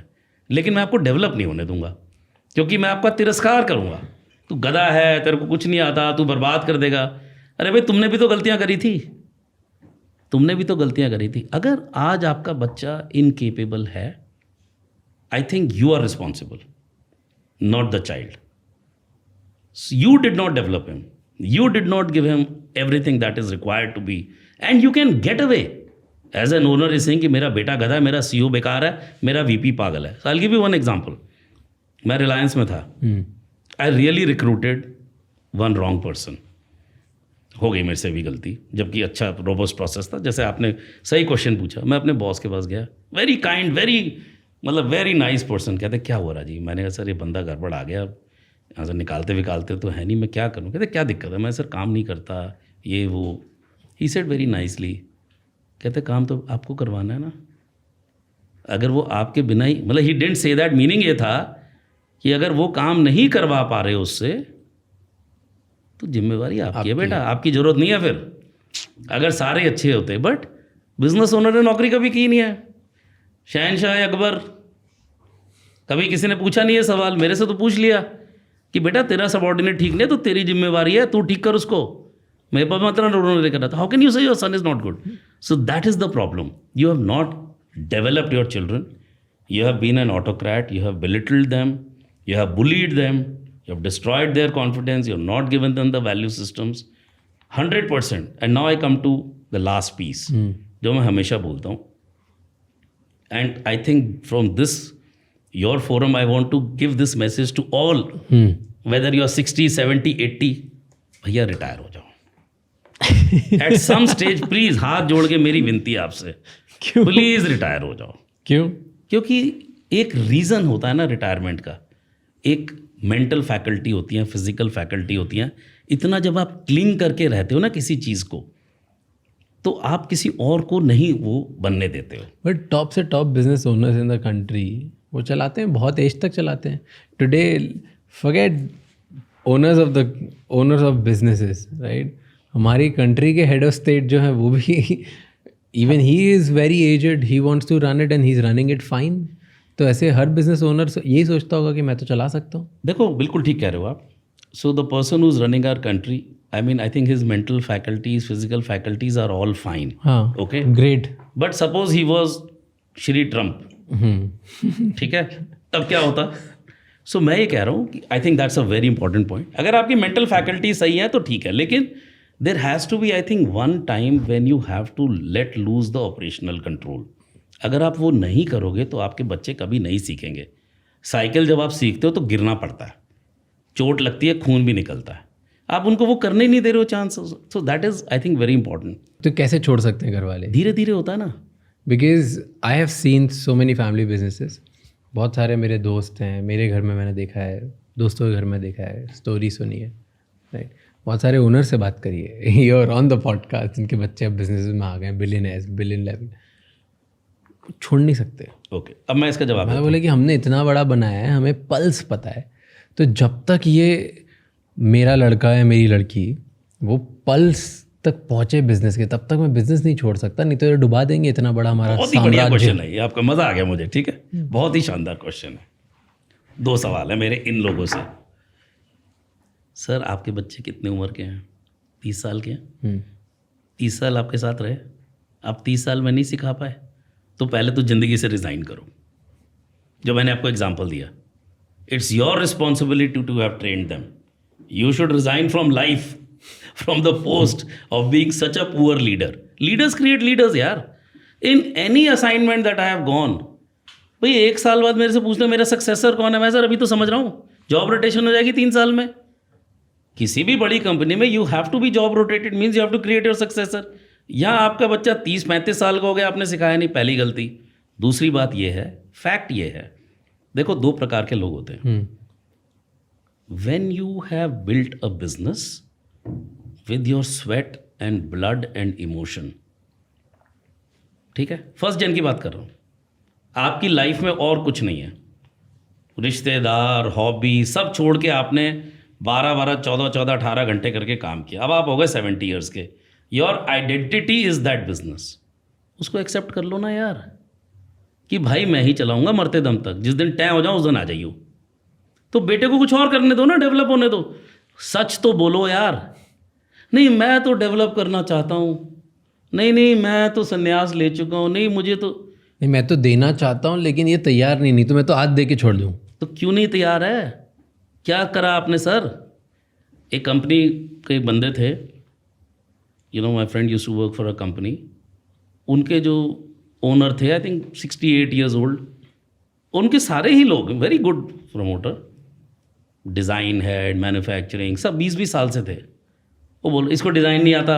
लेकिन मैं आपको डेवलप नहीं होने दूंगा, क्योंकि मैं आपका तिरस्कार करूंगा। तू गधा है, तेरे को कुछ नहीं आता, तू बर्बाद कर देगा। अरे भाई, तुमने भी तो गलतियां करी थी, तुमने भी तो गलतियां करी थी। अगर आज आपका बच्चा इनकेपेबल है, I think you are responsible, not the child. So you did not develop him. You did not give him everything that is required to be. And you can get away as an owner is saying कि मेरा बेटा गधा है, मेरा CEO बेकार है, मेरा VP पागल है. So I'll give you one example. मैं रिलायंस में था. I really recruited one wrong person. हो गई मेरे से भी गलती, जबकि अच्छा रोबस्ट प्रोसेस था। जैसे आपने सही क्वेश्चन पूछा, मैं अपने बॉस के पास गया, very kind, very nice person. कहते क्या हो रहा जी? मैंने कहा सर ये बंदा गड़बड़ आ गया, यहाँ से निकालते तो है नहीं, मैं क्या करूँ? कहते क्या दिक्कत है? मैं सर काम नहीं करता, ये वो। ही सेड वेरी नाइसली, कहते काम तो आपको करवाना है ना, अगर वो आपके बिना ही, मतलब he didn't say that, meaning ये था कि अगर वो काम नहीं करवा पा रहे उससे, तो जिम्मेवारी आपकी है बेटा, आपकी ज़रूरत नहीं है। फिर अगर सारे अच्छे होते, बट बिजनेस ओनर ने नौकरी कभी की नहीं है। शहनशाह अकबर, कभी किसी ने पूछा नहीं है सवाल, मेरे से तो पूछ लिया कि बेटा तेरा सबॉर्डिनेट ठीक नहीं, तो तेरी जिम्मेवारी है, तू ठीक कर उसको। मेरे पास मतलब उन्होंने करा था, how can you say your son is not good? So that is the problem. You have not developed your children, you have been an autocrat, you have belittled them, you have bullied them, you have destroyed their confidence, you have not given them the value systems 100%. And now I come to the last piece, जो मैं हमेशा बोलता हूँ, and I think from this your forum I want to give this message to all, whether you are 60, 70, 80, भैया retire हो जाओ at some stage, please हाथ जोड़ के मेरी विनती है आपसे, प्लीज रिटायर हो जाओ। क्यों? क्योंकि एक रीज़न होता है ना रिटायरमेंट का, एक मेंटल फैकल्टी होती है, फिजिकल फैकल्टी होती हैं। इतना जब आप क्लिंग करके रहते हो ना किसी चीज़ को, तो आप किसी और को नहीं वो बनने देते हो। बट टॉप से top business owners in the country वो चलाते हैं, बहुत एज तक चलाते हैं। Today forget owners of businesses, right? हमारी कंट्री के हेड ऑफ स्टेट जो है वो भी even he is very aged, he wants to run it and he is running it fine. तो ऐसे हर बिजनेस ओनर यही सोचता होगा कि मैं तो चला सकता हूँ। देखो बिल्कुल ठीक कह रहे हो आप। So the person who is running our country, I mean I think his mental faculties, physical faculties are all fine. हाँ, okay, great. But suppose he was Shri Trump, ठीक है, तब क्या होता? सो मैं ये कह रहा हूँ कि I think that's a very important point. अगर आपकी मेंटल फैकल्टी सही है तो ठीक है, लेकिन there has to be I think one time when you have to let loose the operational control. अगर आप वो नहीं करोगे तो आपके बच्चे कभी नहीं सीखेंगे। साइकिल जब आप सीखते हो तो गिरना पड़ता है, चोट लगती है, खून भी निकलता है, आप उनको वो करने ही नहीं दे रहे हो chance. So that is I think very important. तो कैसे छोड़ सकते हैं घर वाले? धीरे धीरे होता है ना। Because I have scene so many family businesses. बहुत सारे मेरे दोस्त हैं, मेरे घर में मैंने देखा है, दोस्तों के घर में देखा है, स्टोरी सुनी है, राइट? बहुत सारे ओनर से बात करिए, you are on the podcast, जिनके बच्चे अब बिजनेस में आ गए, बिलियन लेवल, छोड़ नहीं सकते। ओके, अब मैं इसका जवाब मैं बोले कि हमने इतना बड़ा बनाया है, हमें पल्स पता है, तो जब तक ये मेरा लड़का है, मेरी लड़की, वो पल्स तक पहुंचे बिजनेस के, तब तक मैं बिजनेस नहीं छोड़ सकता, नहीं तो ये डुबा देंगे इतना बड़ा हमारा बहुत ही बढ़िया साम्राज्य। क्वेश्चन है ये, आपका मज़ा आ गया मुझे, ठीक है, बहुत ही शानदार क्वेश्चन है। 2 सवाल है मेरे इन लोगों से। सर आपके बच्चे कितने उम्र के हैं? 30 साल के हैं। 30 साल आपके साथ रहे, आप 30 साल में नहीं सिखा पाए, तो पहले तो ज़िंदगी से रिज़ाइन करो। जो मैंने आपको एग्जांपल दिया, it's your responsibility to have trained them. You should resign from life, from the post of being such a poor leader. Leaders create leaders यार। In any assignment that I have gone, भाई 1 साल बाद मेरे से पूछना मेरा successor कौन है, मैं सर अभी तो समझ रहा हूँ जॉब रोटेशन हो जाएगी 3 साल में। किसी भी बड़ी कंपनी में you have to be job rotated, means you have to create your successor. यहाँ आपका बच्चा 30-35 साल का हो गया, आपने सिखाया नहीं, पहली गलती। दूसरी बात ये है, फैक्ट ये है, देखो 2 प्रकार के लोग होते हैं। When you have built a business with your sweat and blood and emotion, ठीक है, फर्स्ट जन की बात कर रहा हूँ, आपकी लाइफ में और कुछ नहीं है, रिश्तेदार, हॉबी सब छोड़ के आपने 12-12, 14-14, 18 घंटे करके काम किया, अब आप हो गए 70 ईयर्स के। Your identity is that business. उसको एक्सेप्ट कर लो ना यार, कि भाई मैं ही चलाऊंगा मरते दम तक, जिस दिन तय हो जाऊँ उस दिन आ जाइयो। तो बेटे को कुछ और करने दो ना, डेवलप होने दो। सच तो बोलो यार, नहीं मैं तो डेवलप करना चाहता हूँ, नहीं मैं तो संन्यास ले चुका हूँ, नहीं मुझे तो, नहीं मैं तो देना चाहता हूँ लेकिन ये तैयार नहीं तो मैं तो आज दे के छोड़ दूँ। तो क्यों नहीं तैयार है? क्या करा आपने सर? एक कंपनी के एक बंदे थे, you know my friend used to work for a company, उनके जो ओनर थे आई थिंक 68 ईयर्स ओल्ड, उनके सारे ही लोग very good promoter, design head, manufacturing, सब 20-20 साल से थे। वो बोलो इसको डिज़ाइन नहीं आता,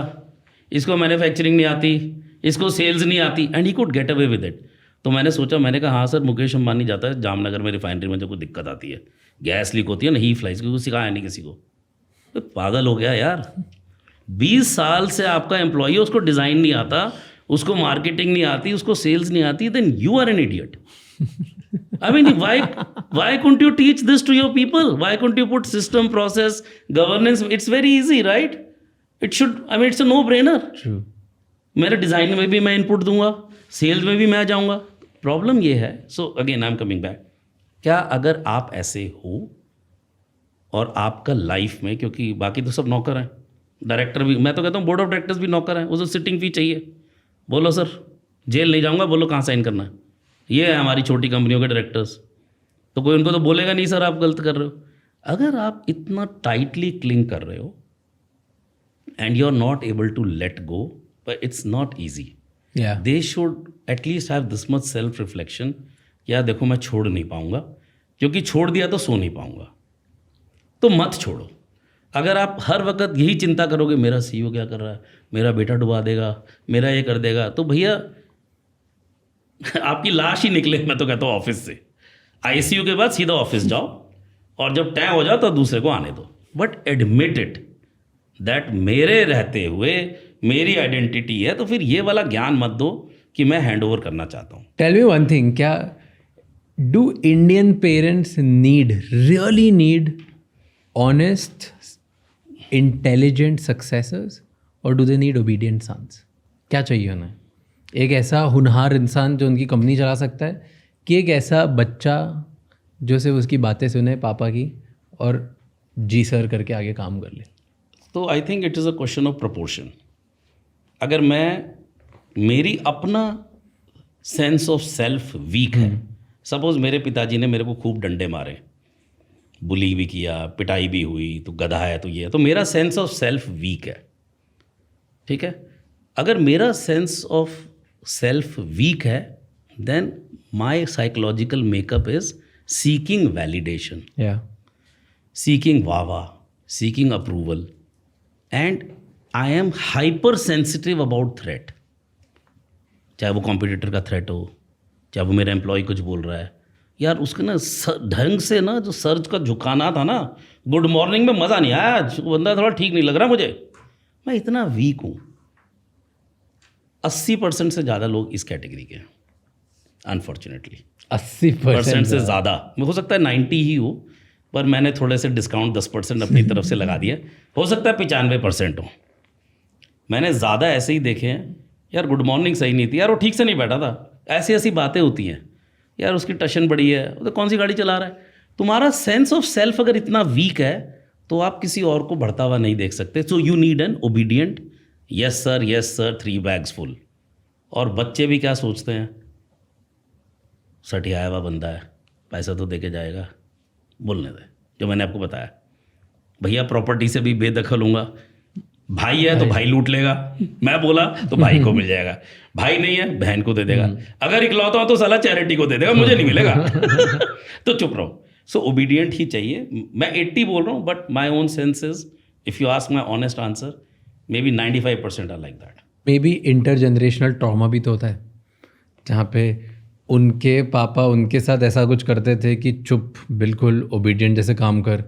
इसको मैन्युफैक्चरिंग नहीं आती, इसको सेल्स नहीं आती, and he could get away with it. तो मैंने सोचा, मैंने कहा हाँ सर, मुकेश अंबानी जाता है जामनगर में रिफाइनरी में, जब कोई दिक्कत आती है, गैस लीक होती है ना, ही फ्लाइज, क्योंकि सिखाया नहीं किसी को। तो पागल हो गया यार, 20 साल से आपका एम्प्लॉई है, उसको डिज़ाइन नहीं आता, उसको मार्केटिंग नहीं आती, उसको सेल्स नहीं आती, then you are an idiot. I mean, why couldn't you teach this to your people? Why couldn't you put system, process, governance? It's very easy, right? It should, I mean, it's a no-brainer. True. मेरे design में भी मैं input दूंगा, sales में भी मैं जाऊंगा। Problem ये है, so again I am coming back, क्या अगर आप ऐसे हो और आपका लाइफ में, क्योंकि बाकी तो सब नौकर हैं, डायरेक्टर भी, मैं तो कहता हूँ बोर्ड ऑफ डायरेक्टर्स भी नौकर हैं, उसे सिटिंग फी चाहिए, बोलो सर जेल नहीं जाऊँगा, बोलो कहाँ साइन करना है। ये है हमारी छोटी कंपनियों के डायरेक्टर्स, तो कोई उनको तो बोलेगा नहीं सर आप गलत कर रहे हो। अगर आप इतना टाइटली क्लिंग कर रहे हो and you are not able to let go, but it's not easy. They should at least have this much self reflection, या देखो मैं छोड़ नहीं पाऊँगा, क्योंकि छोड़ दिया तो सो नहीं पाऊँगा, तो मत छोड़ो। अगर आप हर वक्त यही चिंता करोगे मेरा सीईओ क्या कर रहा है, मेरा बेटा डुबा देगा, मेरा ये कर देगा, तो भैया आपकी लाश ही निकले, मैं तो कहता हूँ ऑफिस से, आईसीयू के बाद सीधा ऑफिस जाओ और जब टाइम हो जाओ तो दूसरे को आने दो, बट एडमिट इट दैट मेरे रहते हुए मेरी आइडेंटिटी है, तो फिर ये वाला ज्ञान मत दो कि मैं हैंड ओवर करना चाहता हूँ। टेल मी वन थिंग, क्या do Indian parents really need honest intelligent successors और do they need obedient sons? क्या चाहिए उन्हें? एक ऐसा होनहार इंसान जो उनकी कंपनी चला सकता है, कि एक ऐसा बच्चा जो सिर्फ उसकी बातें सुने पापा की और जी सर करके आगे काम कर ले? तो आई think it is a question of proportion. अगर मेरी अपना सेंस ऑफ सेल्फ वीक है, सपोज मेरे पिताजी ने मेरे को खूब डंडे मारे, बुली भी किया, पिटाई भी हुई, तो गधा है, तो ये है, तो मेरा सेंस ऑफ सेल्फ वीक है, ठीक है। अगर मेरा सेंस ऑफ सेल्फ वीक है, then my psychological makeup is seeking validation, seeking वाह, seeking approval, and I am hyper sensitive about threat. चाहे वो कॉम्पिटिटर का थ्रेट हो, चाहे वो मेरा एम्प्लॉय कुछ बोल रहा है, यार उसके ना ढंग से ना जो सर्च का झुकाना था ना, गुड मॉर्निंग में मज़ा नहीं आया, आज वो बंदा थोड़ा ठीक नहीं लग रहा मुझे, मैं इतना वीक हूँ। 80% से ज़्यादा लोग इस कैटेगरी के हैं, अनफॉर्चुनेटली 80% से ज़्यादा। हो सकता है 90 ही हो, पर मैंने थोड़े से डिस्काउंट 10% अपनी तरफ से लगा दिया, हो सकता है 95% हो। मैंने ज़्यादा ऐसे ही देखे हैं, यार गुड मॉर्निंग सही नहीं थी, यार वो ठीक से नहीं बैठा था, ऐसी ऐसी बातें होती हैं, यार उसकी टशन बड़ी है, तो कौन सी गाड़ी चला रहा है। तुम्हारा सेंस ऑफ सेल्फ अगर इतना वीक है तो आप किसी और को बढ़ता हुआ नहीं देख सकते। So you need an obedient yes sir 3 bags full. और बच्चे भी क्या सोचते हैं, सटिया हुआ बंदा है, पैसा तो दे के जाएगा, बोलने दे। जो मैंने आपको बताया, भैया प्रॉपर्टी से भी बेदखल हूँगा, भाई है तो भाई लूट लेगा, मैं बोला तो भाई को मिल जाएगा, भाई नहीं है बहन को दे देगा, अगर इकलौता हो तो साला चैरिटी को दे देगा, मुझे नहीं मिलेगा। तो चुप रहो। सो ओबीडियंट ही चाहिए। मैं 80 बोल रहा हूँ, but my own sense is, if you ask my honest answer, maybe 95% are like that. Maybe intergenerational trauma भी तो होता है, जहाँ पे उनके पापा उनके साथ ऐसा कुछ करते थे कि चुप बिल्कुल ओबीडियंट जैसे काम कर,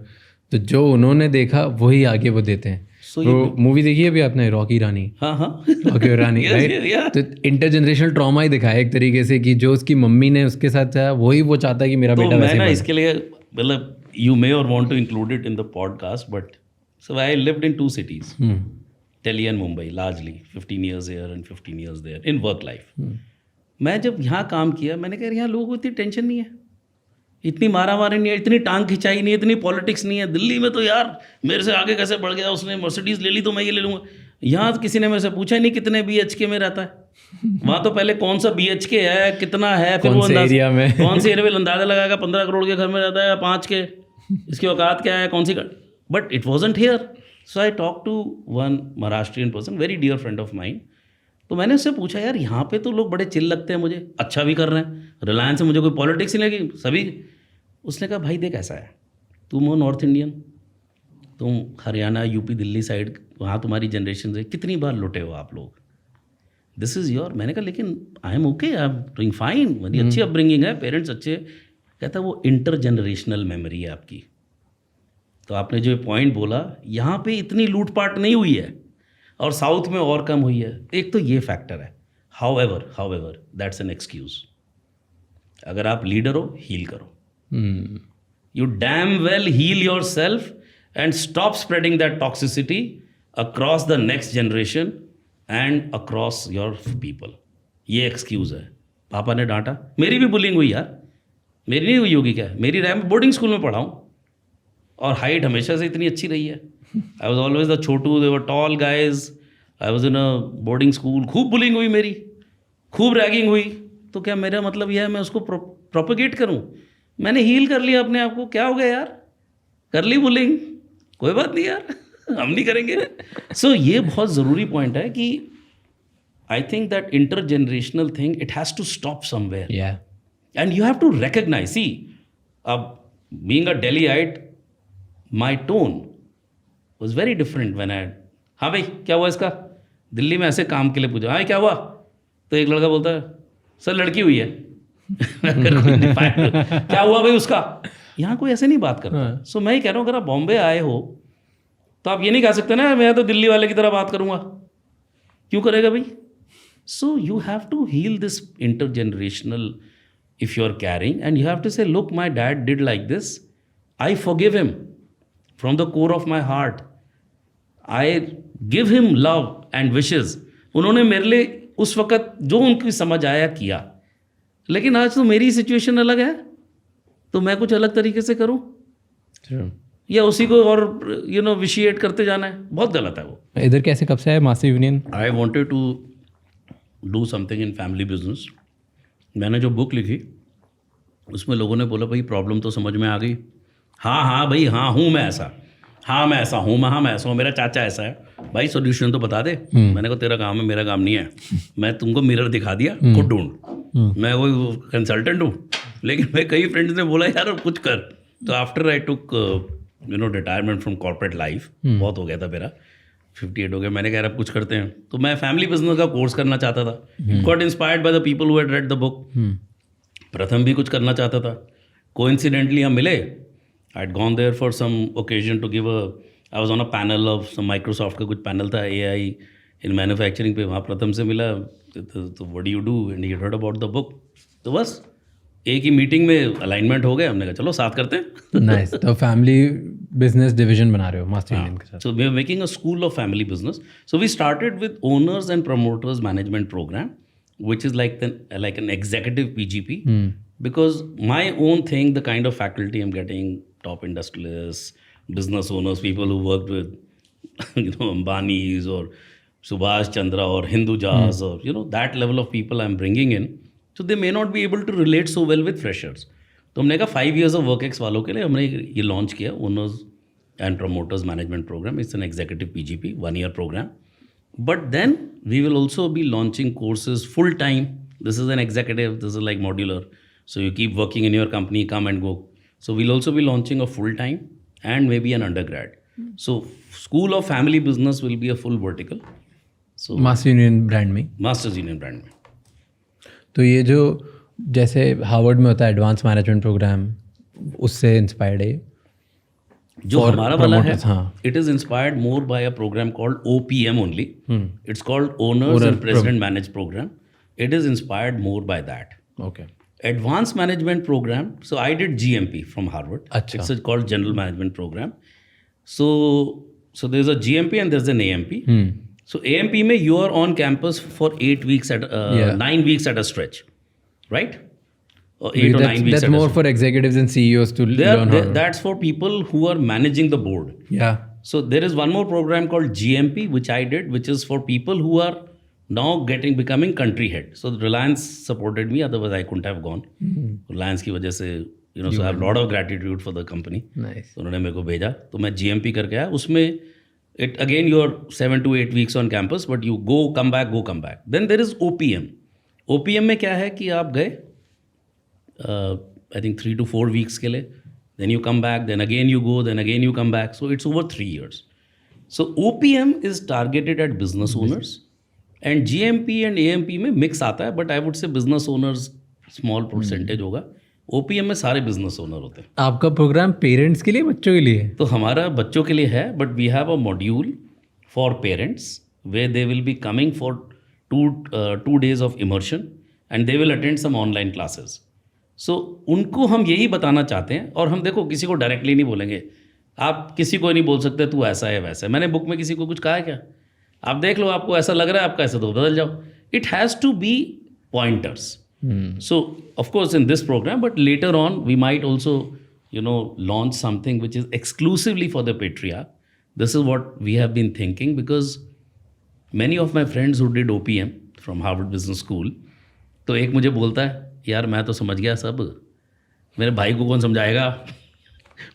तो जो उन्होंने देखा वही आगे वो देते हैं। तो मूवी देखी है अभी आपने, रॉकी रानी? हाँ रॉकी रानी, राइट? तो इंटरजनरेशनल ट्रॉमा ही दिखाया एक तरीके से, कि जो उसकी मम्मी ने उसके साथ चाहा वही वो चाहता है कि मेरा बेटा वैसे मैं ना इसके लिए, मतलब you may or want to include it in the podcast, but so I lived in 2 cities, Delhi and Mumbai, largely 15 years here and 15 years there in work life. मैं जब यहाँ काम किया, मैंने कहा यहाँ लोगों को इतनी टेंशन नहीं है, इतनी मारामारी नहीं है, इतनी टांग खिंचाई नहीं है, इतनी पॉलिटिक्स नहीं है। दिल्ली में तो यार मेरे से आगे कैसे बढ़ गया, उसने मर्सिडीज़ ले ली तो मैं ये ले लूँगा। यहाँ तो किसी ने मेरे से पूछा ही नहीं कितने BHK में रहता है। वहाँ तो पहले कौन सा BHK है, कितना है, फिर वो एरिया में कौन से एरिया में अंदाजा लगाएगा, 15 करोड़ के घर में रहता है या 5 के, इसकी औकात क्या है, कौन सी। But it wasn't here. So I talk to one Maharashtrian person, very dear friend of mine. तो मैंने उससे पूछा, यार यहाँ पे तो लोग बड़े चिल लगते हैं, मुझे अच्छा भी कर रहे हैं, रिलायंस से मुझे कोई पॉलिटिक्स नहीं लगी सभी। उसने कहा भाई देख ऐसा है, तुम हो नॉर्थ इंडियन, तुम हरियाणा यूपी दिल्ली साइड, वहाँ तुम्हारी जनरेशन से कितनी बार लुटे हो आप लोग, दिस इज़ योर। मैंने कहा लेकिन I am okay, I am doing fine, मेरी अच्छी अपब्रिंगिंग है, पेरेंट्स अच्छे। कहता वो इंटर जनरेशनल मेमोरी है आपकी। तो आपने जो पॉइंट बोला, यहाँ पे इतनी लूटपाट नहीं हुई है और साउथ में और कम हुई है, एक तो ये फैक्टर है। However that's an excuse. अगर आप लीडर हो, हील करो, you damn well heal yourself and stop spreading that toxicity across the next generation and across your people. ये एक्सक्यूज़ है। पापा ने डांटा, मेरी भी बुलिंग हुई यार, मेरी नहीं हुई होगी क्या, मेरी रैम बोर्डिंग स्कूल में पढ़ा हूँ और हाइट हमेशा से इतनी अच्छी रही है। I was always the Chhotu, they were toll guys, I was in a boarding school. खूब बुलिंग हुई मेरी, खूब रैगिंग हुई, तो क्या मेरा मतलब यह है मैं उसको प्रोपोगेट करूँ? मैंने हील कर लिया अपने आप को, क्या हो गया यार, कर ली बुलिंग, कोई बात नहीं यार, हम नहीं करेंगे। सो ये बहुत ज़रूरी पॉइंट है कि I think that intergenerational thing, it has to stop somewhere and you have to recognise. See, अब being a Delhiite, my tone was very different when I, हाँ भाई क्या हुआ इसका, दिल्ली में ऐसे काम के लिए पूछा, हाँ क्या हुआ, तो एक लड़का बोलता है सर लड़की हुई है, अगर कोई define- क्या हुआ भाई उसका, यहाँ कोई ऐसे नहीं बात करता। सो मैं ही कह रहा हूँ अगर आप बॉम्बे आए हो तो आप ये नहीं कह सकते ना मैं तो दिल्ली वाले की तरह बात करूँगा, क्यों करेगा भाई? So you have to heal this intergenerational if you're carrying, and you have to say, look, my dad did like this, I forgive him from the core of my heart, I give him love and wishes. उन्होंने मेरे लिए उस वक्त जो उनकी समझ आया किया, लेकिन आज तो मेरी सिचुएशन अलग है तो मैं कुछ अलग तरीके से करूं या उसी को और विशिएट करते जाना है, बहुत गलत है वो। इधर कैसे कब से है master union? I wanted to do something in family business. मैंने जो बुक लिखी उसमें लोगों ने बोला भाई प्रॉब्लम तो समझ में आ गई, हाँ भाई हाँ हूँ मैं ऐसा, हाँ मैं ऐसा हूँ, मैं ऐसा हूँ, मेरा चाचा ऐसा है, भाई सोल्यूशन तो बता दे। मैंने कहा तेरा काम है, मेरा काम नहीं है, मैं तुमको मिरर दिखा दिया, खुद ढूंढ, मैं वो कंसल्टेंट हूँ। लेकिन मैं कई फ्रेंड्स ने बोला यार कुछ कर, तो after I took retirement from corporate life, बहुत हो गया था मेरा, 58 हो गया, मैंने कहा अब कुछ करते हैं, तो मैं फैमिली बिजनेस का कोर्स करना चाहता था। Got inspired by the people who had read the book. Pratham भी कुछ करना चाहता था, कोइंसिडेंटली हम मिले, I had gone there for some occasion to give I was on a panel of some Microsoft का कुछ पैनल था AI इन मैन्युफैक्चरिंग पे, वहाँ प्रथम से मिला, तो what do you do and he heard about the book, तो बस एक ही मीटिंग में अलाइनमेंट हो गया, हमने कहा चलो साथ करते हैं। नाइस। तो फैमिली बिजनेस डिवीजन बना रहे हो मास्टर यूनियन के साथ? So we are making a school of family business. So we started with owners and promoters management program, which is like an executive PGP. Because my own thing, the kind of faculty I'm getting, top industrialists, business owners, people who worked with Ambani's or Subhash Chandra or Hindujas or that level of people I'm bringing in. So they may not be able to relate so well with freshers. तो हमने कहा 5 years of WorkX वालों के लिए हमने ये launch किया, owners and promoters management program. It's an executive PGP 1-year program, but then we will also be launching courses full time. This is an executive, this is like modular, so you keep working in your company, come and go. So we'll also be launching a full time and maybe an undergrad. So school of family business will be a full vertical. So master union brand में? Masters union brand में। तो ये जो जैसे Harvard में होता है advance management program, उससे इंस्पायर्ड है जो हमारा वाला है? हाँ, it is inspired more by a program called OPM only. It's called owners and president manage program. It is inspired more by that. Okay. Advanced management program. So I did GMP from Harvard. Achha. It's called General Management Program. So there's a GMP and there's an AMP. So AMP में you are on campus for 8 weeks at 9 weeks at a stretch, right? Or 8 or 9 weeks. That's more for executives and CEOs to learn. That's for people who are managing the board. Yeah. So there is one more program called GMP which I did, which is for people who are now becoming country head. So Reliance supported me, otherwise I couldn't have gone. Reliance की वजह से so I have a lot of gratitude for the company. Nice. तो उन्होंने मेरे को भेजा, तो मैं GMP करके आया। उसमें it again you are 7 to 8 weeks on campus, but you go come back. Then there is OPM. OPM में क्या है कि आप गए I think 3 to 4 weeks के लिए, then you come back, then again you go, then again you come back. So it's over 3 years. So OPM is targeted at business owners. And GMP and AMP में mix आता है, but I would say business owners small percentage होगा। OPM में सारे business owner होते हैं। आपका programme parents के लिए, बच्चों के लिए? तो हमारा बच्चों के लिए है, but we have a module for parents where they will be coming for 2 days of immersion and they will attend some online classes. So उनको हम यही बताना चाहते हैं, और हम देखो किसी को डायरेक्टली नहीं बोलेंगे, आप किसी को नहीं बोल सकते तू ऐसा है वैसा है। मैंने बुक में किसी को कुछ कहा है क्या? आप देख लो, आपको ऐसा लग रहा है, आपका ऐसा तो बदल जाओ। It has to be pointers. So of course in this program, but later on we might also launch something which is exclusively for the patriarch. This is what we have been thinking, because many of my friends who did OPM from Harvard Business School, तो एक मुझे बोलता है यार मैं तो समझ गया सब, मेरे भाई को कौन समझाएगा?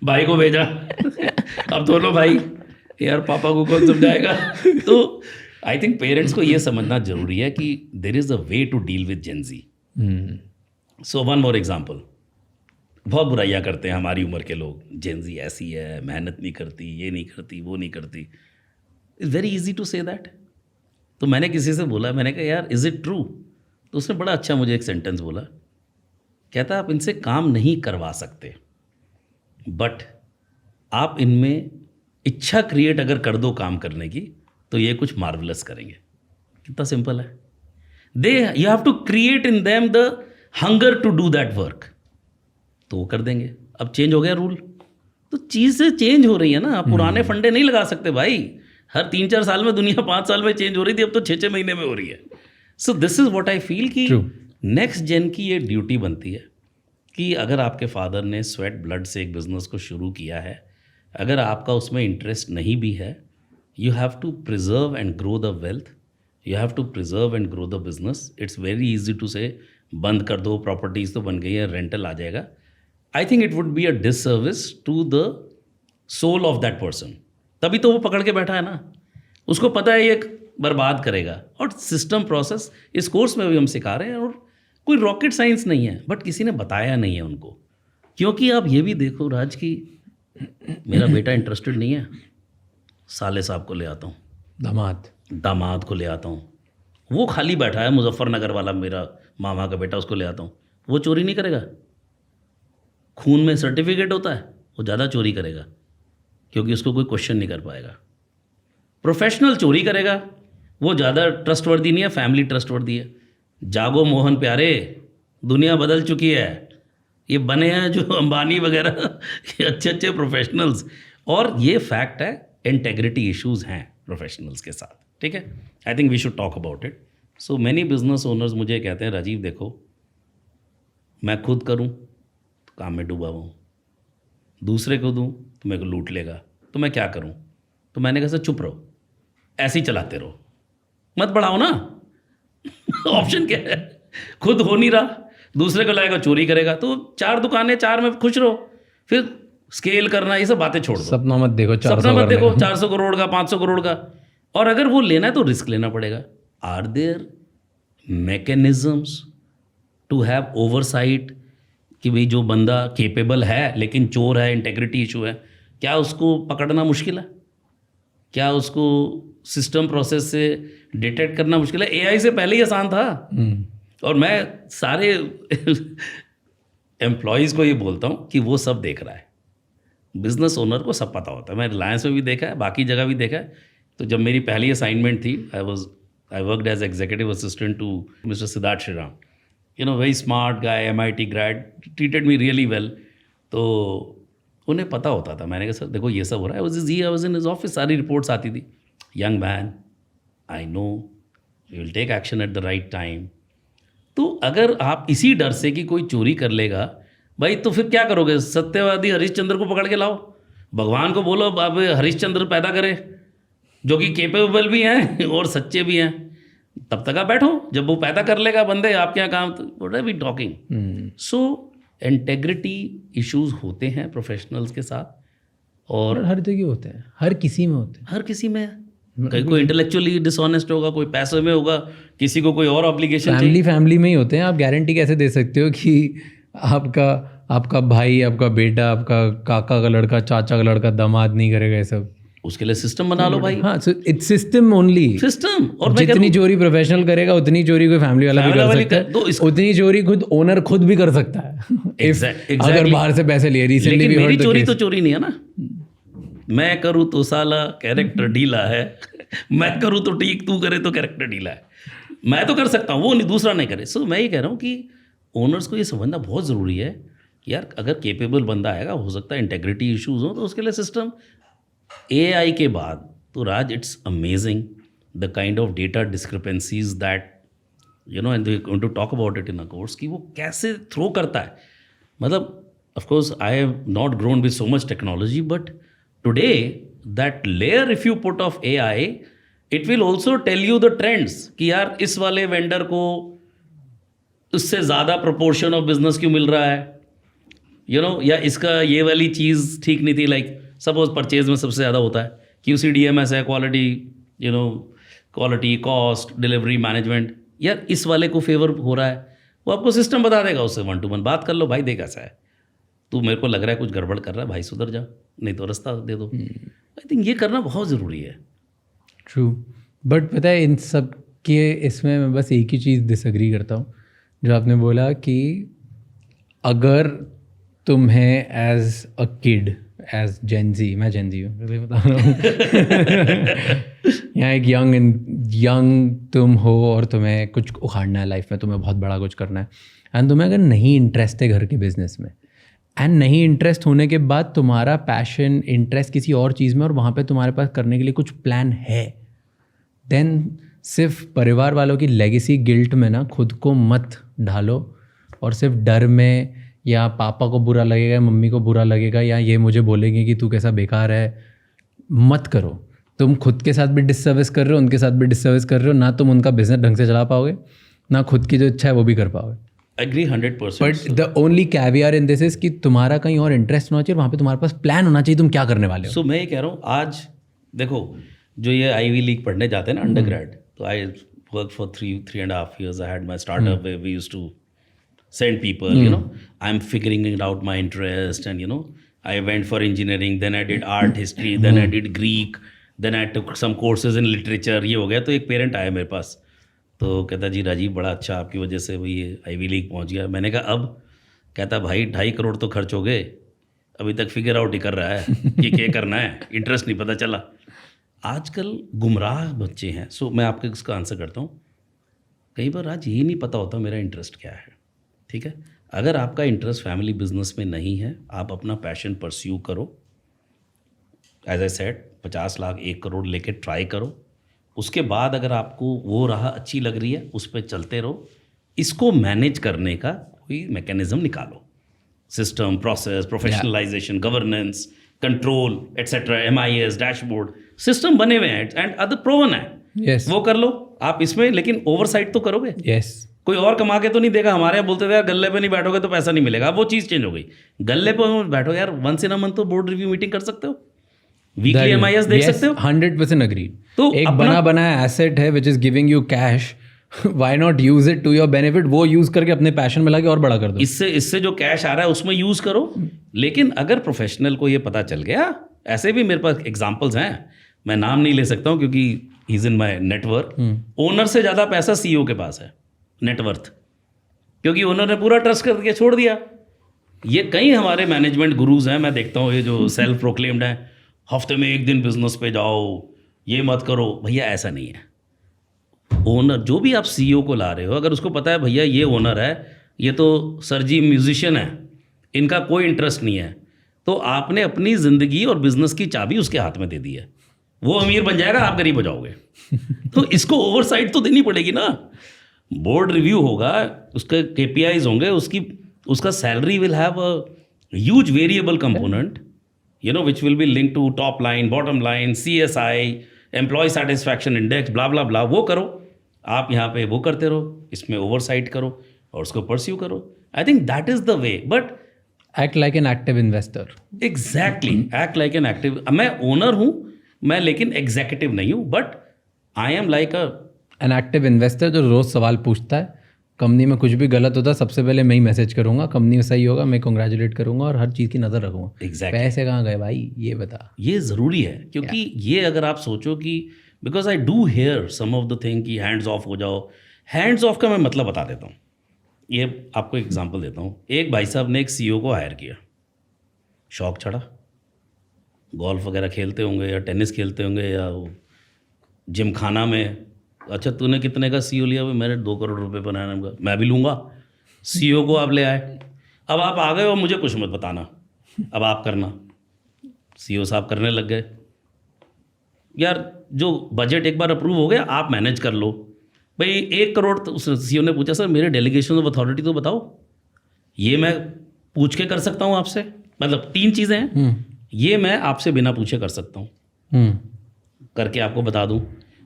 भाई को भेजा अब दोनों भाई, यार पापा को कौन समझाएगा? तो आई थिंक पेरेंट्स को ये समझना जरूरी है कि there is a way to deal with Gen Z. So one more example, बहुत बुराइयाँ करते हैं हमारी उम्र के लोग, जेन जी ऐसी है, मेहनत नहीं करती, ये नहीं करती, वो नहीं करती। It's very easy to say that. तो मैंने किसी से बोला, मैंने कहा यार इज़ इट ट्रू? तो उसने बड़ा अच्छा मुझे एक सेंटेंस बोला, कहता आप इनसे काम नहीं करवा सकते, बट आप इनमें इच्छा क्रिएट अगर कर दो काम करने की तो ये कुछ मार्वलस करेंगे। कितना सिंपल है। You have to create in them the hunger to do that work, तो वो कर देंगे। अब चेंज हो गया रूल, तो चीज़ें चेंज हो रही है ना, आप पुराने फंडे नहीं लगा सकते भाई। हर 3-4 साल में दुनिया 5 साल में चेंज हो रही थी, अब तो 6-6 महीने में हो रही है। सो this is what I feel कि नेक्स्ट जेन की ये ड्यूटी बनती है कि अगर आपके फादर ने स्वेट ब्लड से एक बिज़नेस को शुरू किया है, अगर आपका उसमें इंटरेस्ट नहीं भी है, you have to preserve and grow the wealth, you have to preserve and grow the business. It's very easy to say बंद कर दो, प्रॉपर्टीज़ तो बन गई है, रेंटल आ जाएगा। I think it would be a disservice to the soul of that person. तभी तो वो पकड़ के बैठा है ना, उसको पता है ये बर्बाद करेगा। और सिस्टम प्रोसेस इस कोर्स में भी हम सिखा रहे हैं, और कोई रॉकेट साइंस नहीं है, बट किसी ने बताया नहीं है उनको। क्योंकि आप ये भी देखो राज की मेरा बेटा इंटरेस्टेड नहीं है, साले साहब को ले आता हूँ, दामाद को ले आता हूँ, वो खाली बैठा है मुजफ्फरनगर वाला मेरा मामा का बेटा, उसको ले आता हूँ, वो चोरी नहीं करेगा। खून में सर्टिफिकेट होता है, वो ज़्यादा चोरी करेगा क्योंकि उसको कोई क्वेश्चन नहीं कर पाएगा। प्रोफेशनल चोरी करेगा, वो ज़्यादा ट्रस्टवर्दी नहीं है, फैमिली ट्रस्टवर्दी है। जागो मोहन प्यारे, दुनिया बदल चुकी है, ये बने हैं जो अंबानी वगैरह अच्छे अच्छे प्रोफेशनल्स। और ये फैक्ट है, इंटेग्रिटी इश्यूज़ हैं प्रोफेशनल्स के साथ, ठीक है। I think we should talk about it. So many business owners मुझे कहते हैं राजीव देखो, मैं खुद करूं तो काम में डूबा हुआ हूँ, दूसरे को दूं तो मेरे को लूट लेगा, तो मैं क्या करूं। तो मैंने कहा सर चुप रहो, ऐसे ही चलाते रहो, मत बढ़ाओ ना। ऑप्शन क्या है, खुद हो नहीं रहा, दूसरे को लाएगा चोरी करेगा, तो 4 दुकानें, 4 में खुश रहो, फिर स्केल करना ये सब बातें छोड़ दो। सपना मत देखो 400 करोड़ का, 500 करोड़ का। और अगर वो लेना है तो रिस्क लेना पड़ेगा। Are there mechanisms to have oversight कि भाई जो बंदा केपेबल है लेकिन चोर है, इंटेग्रिटी इशू है, क्या उसको पकड़ना मुश्किल है? क्या उसको सिस्टम प्रोसेस से डिटेक्ट करना मुश्किल है? एआई से पहले ही आसान था। और मैं सारे एम्प्लॉयज़ को ये बोलता हूँ कि वो सब देख रहा है, बिजनेस ओनर को सब पता होता है। मैं रिलायंस में भी देखा है, बाकी जगह भी देखा है। तो जब मेरी पहली असाइनमेंट थी, I worked as executive assistant to mister Siddharth Shriram, you know very smart guy, MIT grad, treated me really well. तो उन्हें पता होता था। मैंने कहा सर देखो ये सब हो रहा है, I was in his office, सारी रिपोर्ट्स आती थी। Young man, I know you will take action at the right time. तो अगर आप इसी डर से कि कोई चोरी कर लेगा भाई, तो फिर क्या करोगे? सत्यवादी हरिश्चंद्र को पकड़ के लाओ, भगवान को बोलो अब हरिश्चंद्र पैदा करे जो कि केपेबल भी हैं और सच्चे भी हैं, तब तक आप बैठो। जब वो पैदा कर लेगा बंदे आपके यहाँ काम, तो what are we talking. So integrity issues होते हैं प्रोफेशनल्स के साथ, और हर जगह होते हैं, हर किसी में होते हैं, हर किसी में। कहीं कोई इंटेलेक्चुअली डिसऑनेस्ट होगा, कोई पैसे में होगा, किसी को कोई और ऑब्लिगेशन। फैमिली में ही होते हैं। आप गारंटी कैसे दे सकते हो कि आपका भाई, आपका बेटा, आपका काका का लड़का, चाचा का लड़का, दामाद नहीं करेगा ये सब? उसके लिए सिस्टम बना लो भाई। हाँ, इट्स सिस्टम ओनली, सिस्टम। और जितनी चोरी प्रोफेशनल करेगा उतनी चोरी कोई फैमिली वाला भी कर सकता है, उतनी चोरी खुद ओनर खुद भी कर सकता है अगर बाहर से पैसे लिए। रिसेंटली भी मेरी चोरी तो चोरी नहीं है ना, मैं करूँ तो साला कैरेक्टर ढीला है, मैं करूँ तो ठीक, तू करे तो कैरेक्टर ढीला है। मैं तो कर सकता हूँ, वो नहीं, दूसरा नहीं करे। सो मैं ये कह रहा हूँ कि ओनर्स को ये समझना बहुत ज़रूरी है यार, अगर केपेबल बंदा आएगा, हो सकता है इंटेग्रिटी इश्यूज हो, तो उसके लिए सिस्टम। AI के बाद तो Raj, it's amazing the kind of data discrepancies that you know, and we going to talk about it in a course, कि वो कैसे थ्रो करता है। मतलब of course I have not grown with so much technology, but today that layer if you put of AI, it will also tell you the trends कि यार इस वाले वेंडर को उससे ज़्यादा प्रोपोर्शन ऑफ बिजनेस क्यों मिल रहा है, यू नो, या इसका ये वाली चीज़ ठीक नहीं थी। लाइक सपोज परचेज में सबसे ज़्यादा होता है QCDMS है, quality, you know, quality, cost, delivery management, यार इस वाले को फेवर हो रहा है, वो आपको सिस्टम बता देगा। उससे 1 to 1 बात कर लो, भाई देख ऐसा है, तू मेरे को लग रहा है कुछ गड़बड़ कर रहा है, भाई सुधर जा, नहीं तो रास्ता दे दो। आई थिंक ये करना बहुत ज़रूरी है। ट्रू, बट पता है इन सब के इसमें मैं बस एक ही चीज़ डिसएग्री करता हूँ, जो आपने बोला कि अगर तुम्हें as a kid, as Gen Z, मैं जेनजी हूँ मैं बता रहा हूँ यहाँ एक यंग तुम हो और तुम्हें कुछ उखाड़ना है लाइफ में, तुम्हें बहुत बड़ा कुछ करना है, एंड तुम्हें अगर नहीं इंटरेस्ट है घर के बिजनेस में, एंड नहीं इंटरेस्ट होने के बाद तुम्हारा पैशन इंटरेस्ट किसी और चीज़ में, और वहाँ पे तुम्हारे पास करने के लिए कुछ प्लान है, देन सिर्फ परिवार वालों की लेगेसी गिल्ट में ना खुद को मत ढालो, और सिर्फ डर में या पापा को बुरा लगेगा, मम्मी को बुरा लगेगा, या ये मुझे बोलेंगे कि तू कैसा बेकार है, मत करो। तुम खुद के साथ भी डिससर्विस कर रहे हो, उनके साथ भी डिससर्विस कर रहे हो, ना तुम उनका बिजनेस ढंग से चला पाओगे, ना खुद की जो इच्छा है वो भी कर पाओगे। Agree 100%। But the only caveat in this is कि तुम्हारा कहीं और इंटरेस्ट होना चाहिए, वहाँ पे तुम्हारे पास प्लान होना चाहिए तुम क्या करने वाले हो। सो मैं ये कह रहा हूँ, आज देखो जो ये आईवी लीग पढ़ने जाते हैं ना अंडर ग्रेड, तो I work for 3.5 years. I had my startup where we used to send people, you know, I'm figuring it out my interest, and you know, I went for engineering, then I did art history, then I did Greek, then I took some courses in literature. ये हो गया। तो एक parent आया मेरे पास, तो कहता जी राजीव बड़ा अच्छा, आपकी वजह से वो ये आईवी लीग पहुंच गया। मैंने कहा अब? कहता भाई 2.5 करोड़ तो खर्च हो गए, अभी तक फिगर आउट ही कर रहा है कि क्या करना है, इंटरेस्ट नहीं पता चला। आजकल गुमराह बच्चे हैं। सो मैं आपको इसका आंसर करता हूँ। कई बार आज यही नहीं पता होता मेरा इंटरेस्ट क्या है, ठीक है। अगर आपका इंटरेस्ट फैमिली बिजनेस में नहीं है, आप अपना पैशन परस्यू करो। As I said 50 lakh 1 crore लेके ट्राई करो। उसके बाद अगर आपको वो राह अच्छी लग रही है, उस पर चलते रहो। इसको मैनेज करने का कोई मैकेनिज्म निकालो, system, process, professionalisation, governance, control etcetera, MIS, dashboard, system बने हुए हैं एंड अदर प्रोवन है। Yes. वो कर लो आप इसमें, लेकिन ओवरसाइट तो करोगे। Yes. कोई और कमा के तो नहीं देगा। हमारे यहाँ बोलते थे यार गल्ले पे नहीं बैठोगे तो पैसा नहीं मिलेगा। अब वो चीज़ चेंज हो गई, गल्ले पे बैठो यार, वंस इन अ मंथ तो बोर्ड रिव्यू मीटिंग कर सकते हो, वीकली MIS देख सकते हो। 100% अग्री। तो एक अपना- बना बनाया एसेट है which is giving you cash, why not use it to your benefit. वो यूज करके अपने पैशन में लगे और बड़ा कर दो। इससे जो कैश आ रहा है उसमें यूज़ करो। लेकिन अगर प्रोफेशनल को ये पता चल गया, ऐसे भी मेरे पास एग्जाम्पल्स हैं, मैं नाम नहीं ले सकता हूँ क्योंकि he is in my network. Owner से ज़्यादा पैसा CEO के पास है नेटवर्थ, क्योंकि ओनर ने पूरा ट्रस्ट करके छोड़ दिया। ये कई हमारे मैनेजमेंट गुरुज हैं, मैं देखता हूँ ये जो सेल्फ प्रोक्लेम्ड हैं, हफ्ते में 1 दिन बिजनेस पे जाओ, ये मत करो। भैया ऐसा नहीं है। ओनर जो भी आप CEO को ला रहे हो, अगर उसको पता है भैया ये ओनर है, ये तो सर जी म्यूजिशियन है, इनका कोई इंटरेस्ट नहीं है, तो आपने अपनी ज़िंदगी और बिजनेस की चाबी उसके हाथ में दे दी है। वो अमीर बन जाएगा, आप गरीब हो जाओगे। तो इसको ओवरसाइट तो देनी पड़ेगी ना। बोर्ड रिव्यू होगा, उसके KPIs होंगे, उसका salary will have a huge variable component, you know, which will be link to top line, bottom line, CSI, employ satisfaction index, blah blah blah. वो करो आप, यहाँ पे वो करते रहो, इसमें ओवरसाइट करो और उसको परस्यू करो। आई think that is the way. But act like an active investor. Exactly, act like an active. मैं ओनर हूँ मैं, लेकिन एग्जीक्यूटिव नहीं हूँ, but I am like an active investor जो रोज़ सवाल पूछता है, कंपनी में कुछ भी गलत होता है सबसे पहले मैं ही मैसेज करूंगा, कंपनी में सही होगा मैं कांग्रेचुलेट करूंगा और हर चीज़ की नज़र रखूंगा। एग्जैक्टली। पैसे कहाँ गए भाई ये बता। ये ज़रूरी है, क्योंकि ये अगर आप सोचो कि because I do hear some of the thing कि हैंड्स ऑफ हो जाओ। हैंड्स ऑफ का मैं मतलब बता देता हूँ। ये आपको एग्जांपल देता हूँ। एक भाई साहब ने एक CEO को हायर किया, शौक चढ़ा, गोल्फ वगैरह खेलते होंगे या टेनिस खेलते होंगे या जिम खाना में, अच्छा तूने कितने का CEO लिया? भाई मैंने 2 करोड़ रुपए बनाया, मैं भी लूँगा। CEO को आप ले आए, अब आप आ गए और मुझे कुछ मत बताना, अब आप करना। CEO साहब करने लग गए। यार जो बजट एक बार अप्रूव हो गया, आप मैनेज कर लो। भाई 1 करोड़, तो उस CEO ने पूछा सर मेरे डेलीगेशन ऑफ अथॉरिटी तो बताओ। ये मैं पूछ के कर सकता हूँ आपसे, मतलब 3 चीज़ें हैं। ये मैं आपसे बिना पूछे कर सकता हूँ, करके आपको बता दूँ,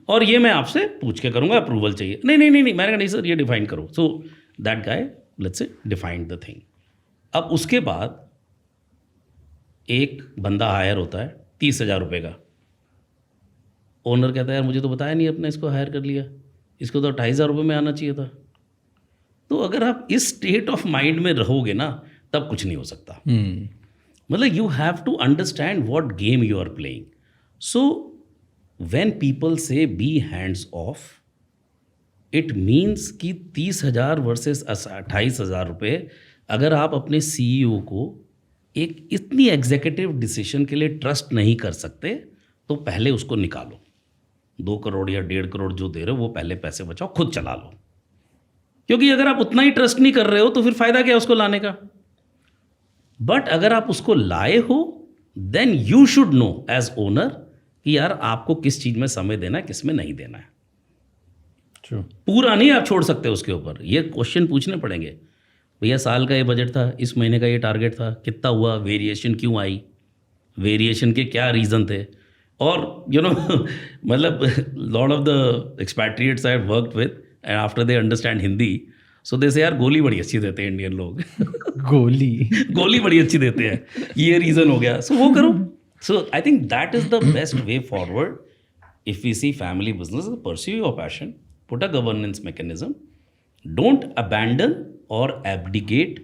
और ये मैं आपसे पूछ के करूँगा, अप्रूवल चाहिए। नहीं नहीं नहीं नहीं, मैंने कहा नहीं सर ये डिफाइन करो। So that guy let's say defined the thing. अब उसके बाद एक बंदा हायर होता है 30,000 रुपये का। ओनर कहता है यार मुझे तो बताया नहीं, अपने इसको हायर कर लिया, इसको तो 2,500 रुपये में आना चाहिए था। तो अगर आप इस स्टेट ऑफ माइंड में रहोगे ना, तब कुछ नहीं हो सकता। मतलब you have to understand what game you are playing. So when people say be hands off, it means कि 30,000 वर्सेस 28,000 रुपये अगर आप अपने सीईओ को एक इतनी एग्जीक्यूटिव डिसीजन के लिए ट्रस्ट नहीं कर सकते तो पहले उसको निकालो। 2 करोड़ या 1.5 करोड़ जो दे रहे हो वो पहले पैसे बचाओ, खुद चला लो। क्योंकि अगर आप उतना ही ट्रस्ट नहीं कर रहे हो तो फिर फायदा क्या है उसको लाने का। बट अगर आप उसको लाए हो then you should know as owner कि यार आपको किस चीज में समय देना है, किस में नहीं देना है। True. पूरा नहीं आप छोड़ सकते उसके ऊपर। ये क्वेश्चन पूछने पड़ेंगे, भैया साल का ये बजट था, इस महीने का ये टारगेट था, कितना हुआ, वेरिएशन क्यों आई, वेरिएशन के क्या रीज़न थे। और यू नो मतलब lot of the expatriates I have worked with and after they understand Hindi so they say यार गोली बड़ी अच्छी देते हैं इंडियन लोग गोली बड़ी अच्छी देते हैं, ये रीज़न हो गया, सो वो करो। So I think that is the best way forward if we see family business, pursue your passion, put a governance mechanism, don't abandon or abdicate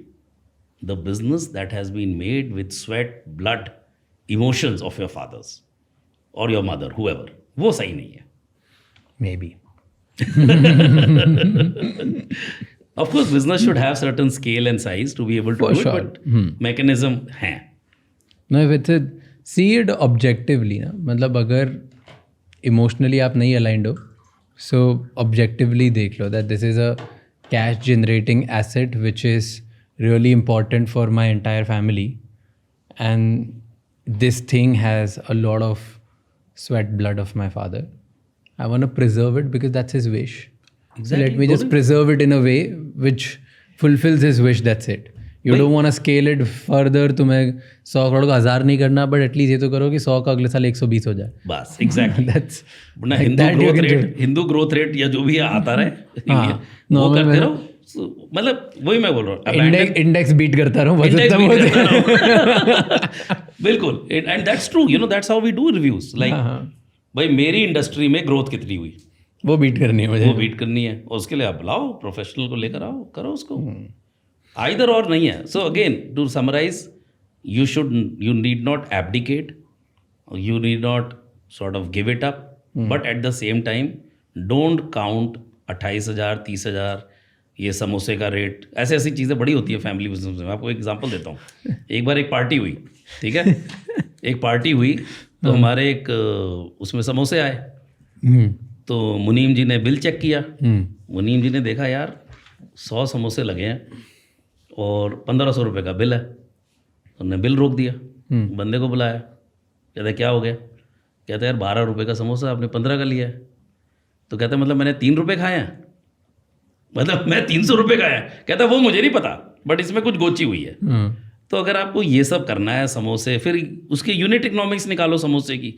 the business that has been made with sweat, blood, emotions of your fathers or your mother, whoever. वो सही नहीं है। Maybe. Of course, business should have certain scale and size to be able to For do sure. it, but mechanism है। No, if it's a, see it objectively ना, मतलब अगर emotionally आप नहीं aligned हो, so objectively देख लो that this is a cash generating asset which is really important for my entire family, and this thing has a lot of sweat blood of my father. I want to preserve it because that's his wish. So let me just preserve it in a way which fulfills his wish. That's it. You don't want to scale it further. तुम्हें 100 करोड़ को 1000 नहीं करना, but at least ये तो करो कि 100 का अगले साल 120 हो जाए। बस एग्जैक्टली That's ना हिंदू ग्रोथ रेट या जो भी है आता रहे हाँ, वो करते रहो। मतलब वही मैं बोल रहा हूँ, इंडेक्स बीट करता रहूँ बस Index इतना beat बहुत करता रहो। बिल्कुल, and that's true, you know that's how we do reviews. Like भाई मेरी इंडस्ट्री में ग्रोथ कितनी हुई वो बीट करनी है मुझे। वो बीट करनी है, और उसके लिए आप बुलाओ प्रोफेशनल को, लेकर आओ, करो उसको। आइदर और नहीं है। So again to summarise, you need not abdicate, you need not sort of give it up, but at the same time don't count 28,000 30,000 ये समोसे का रेट। ऐसी चीज़ें बड़ी होती है फैमिली बिजनेस में। आपको एक एग्जांपल देता हूँ। एक बार एक पार्टी हुई, ठीक है, एक पार्टी हुई तो हमारे एक उसमें समोसे आए, तो मुनीम जी ने बिल चेक किया। मुनीम जी ने देखा यार 100 समोसे लगे हैं और 1500 रुपये का बिल है। उन्होंने बिल रोक दिया, बंदे को बुलाया, कहता क्या हो गया? कहता यार 12 रुपये का समोसा आपने 15 का लिया है। तो कहता मतलब मैंने 3 रुपये खाए हैं, मतलब मैं 300 रुपये खाया है। कहता वो मुझे नहीं पता, बट इसमें कुछ गोची हुई है। तो अगर आपको ये सब करना है समोसे, फिर उसके यूनिट इकोनॉमिक्स निकालो समोसे की,